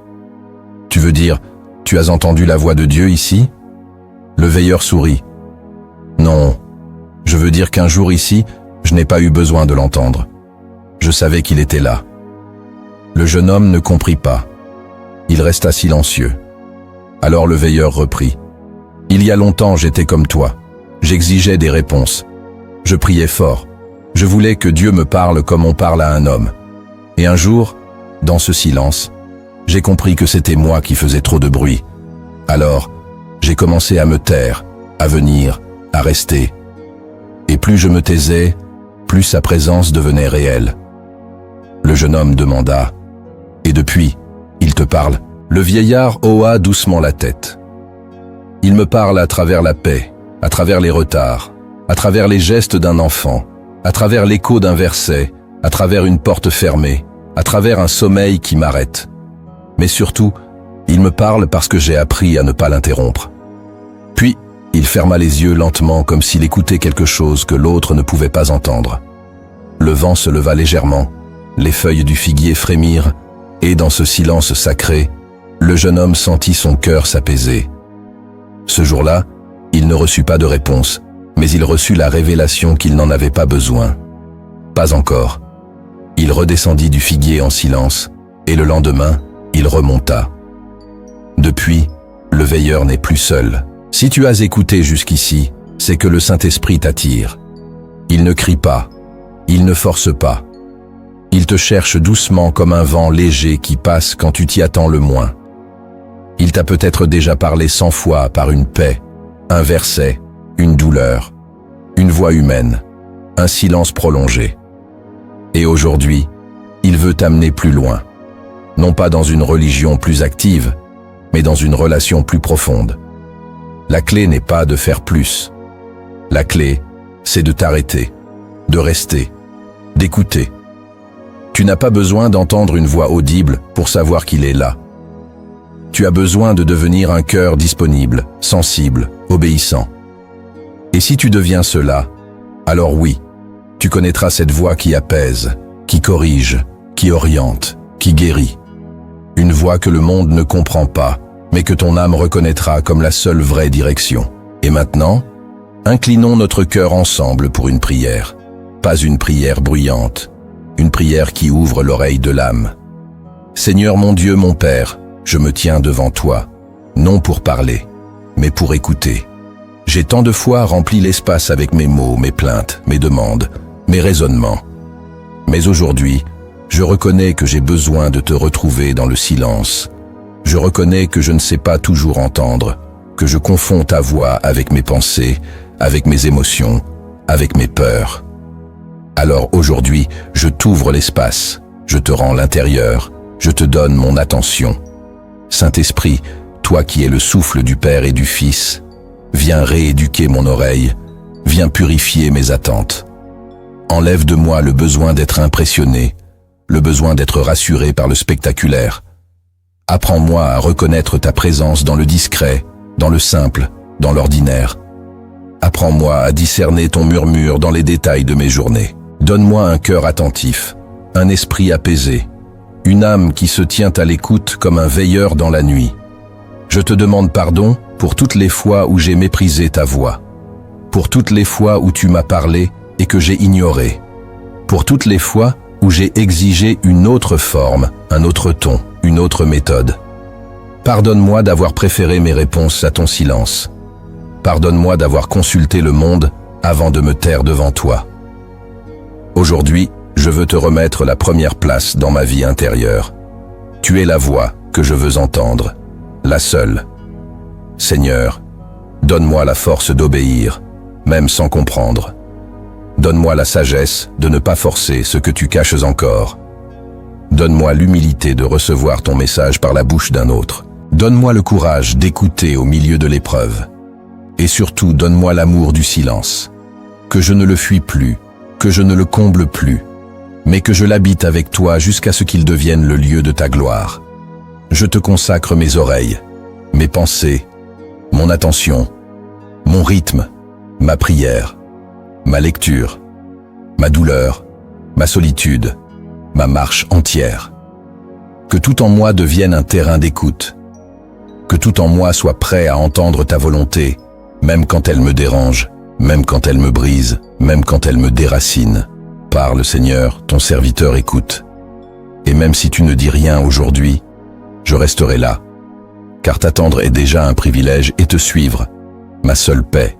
« Tu veux dire, tu as entendu la voix de Dieu ici ?» Le veilleur sourit. « Non, je veux dire qu'un jour ici, je n'ai pas eu besoin de l'entendre. Je savais qu'il était là. » Le jeune homme ne comprit pas. Il resta silencieux. Alors le veilleur reprit. Il y a longtemps, j'étais comme toi. J'exigeais des réponses. Je priais fort. Je voulais que Dieu me parle comme on parle à un homme. Et un jour, dans ce silence, j'ai compris que c'était moi qui faisais trop de bruit. Alors, j'ai commencé à me taire, à venir, à rester. Et plus je me taisais, plus sa présence devenait réelle. Le jeune homme demanda « Et depuis, il te parle ?» Le vieillard hoa doucement la tête. « Il me parle à travers la paix, à travers les retards, à travers les gestes d'un enfant, à travers l'écho d'un verset, à travers une porte fermée, à travers un sommeil qui m'arrête. Mais surtout, il me parle parce que j'ai appris à ne pas l'interrompre. » Puis, il ferma les yeux lentement comme s'il écoutait quelque chose que l'autre ne pouvait pas entendre. Le vent se leva légèrement, les feuilles du figuier frémirent, et dans ce silence sacré, le jeune homme sentit son cœur s'apaiser. Ce jour-là, il ne reçut pas de réponse, mais il reçut la révélation qu'il n'en avait pas besoin. Pas encore. Il redescendit du figuier en silence, et le lendemain, il remonta. Depuis, le veilleur n'est plus seul. Si tu as écouté jusqu'ici, c'est que le Saint-Esprit t'attire. Il ne crie pas, il ne force pas. Il te cherche doucement comme un vent léger qui passe quand tu t'y attends le moins. Il t'a peut-être déjà parlé 100 fois par une paix, un verset, une douleur, une voix humaine, un silence prolongé. Et aujourd'hui, il veut t'amener plus loin. Non pas dans une religion plus active, mais dans une relation plus profonde. La clé n'est pas de faire plus. La clé, c'est de t'arrêter, de rester, d'écouter. Tu n'as pas besoin d'entendre une voix audible pour savoir qu'il est là. Tu as besoin de devenir un cœur disponible, sensible, obéissant. Et si tu deviens cela, alors oui, tu connaîtras cette voix qui apaise, qui corrige, qui oriente, qui guérit. Une voix que le monde ne comprend pas, mais que ton âme reconnaîtra comme la seule vraie direction. Et maintenant, inclinons notre cœur ensemble pour une prière. Pas une prière bruyante, une prière qui ouvre l'oreille de l'âme. Seigneur mon Dieu, mon Père, je me tiens devant toi, non pour parler, mais pour écouter. J'ai tant de fois rempli l'espace avec mes mots, mes plaintes, mes demandes, mes raisonnements. Mais aujourd'hui, je reconnais que j'ai besoin de te retrouver dans le silence. Je reconnais que je ne sais pas toujours entendre, que je confonds ta voix avec mes pensées, avec mes émotions, avec mes peurs. Alors aujourd'hui, je t'ouvre l'espace, je te rends l'intérieur, je te donne mon attention. Saint-Esprit, toi qui es le souffle du Père et du Fils, viens rééduquer mon oreille, viens purifier mes attentes. Enlève de moi le besoin d'être impressionné, le besoin d'être rassuré par le spectaculaire. Apprends-moi à reconnaître ta présence dans le discret, dans le simple, dans l'ordinaire. Apprends-moi à discerner ton murmure dans les détails de mes journées. Donne-moi un cœur attentif, un esprit apaisé, une âme qui se tient à l'écoute comme un veilleur dans la nuit. Je te demande pardon pour toutes les fois où j'ai méprisé ta voix, pour toutes les fois où tu m'as parlé et que j'ai ignoré, pour toutes les fois où j'ai exigé une autre forme, un autre ton, une autre méthode. Pardonne-moi d'avoir préféré mes réponses à ton silence. Pardonne-moi d'avoir consulté le monde avant de me taire devant toi. Aujourd'hui, je veux te remettre la première place dans ma vie intérieure. Tu es la voix que je veux entendre, la seule. Seigneur, donne-moi la force d'obéir, même sans comprendre. Donne-moi la sagesse de ne pas forcer ce que tu caches encore. Donne-moi l'humilité de recevoir ton message par la bouche d'un autre. Donne-moi le courage d'écouter au milieu de l'épreuve. Et surtout, donne-moi l'amour du silence. Que je ne le fuis plus, que je ne le comble plus, mais que je l'habite avec toi jusqu'à ce qu'il devienne le lieu de ta gloire. Je te consacre mes oreilles, mes pensées, mon attention, mon rythme, ma prière, ma lecture, ma douleur, ma solitude, ma marche entière. Que tout en moi devienne un terrain d'écoute. Que tout en moi soit prêt à entendre ta volonté, même quand elle me dérange, même quand elle me brise, même quand elle me déracine. Parle, Seigneur, ton serviteur écoute. Et même si tu ne dis rien aujourd'hui, je resterai là, car t'attendre est déjà un privilège et te suivre, ma seule paix.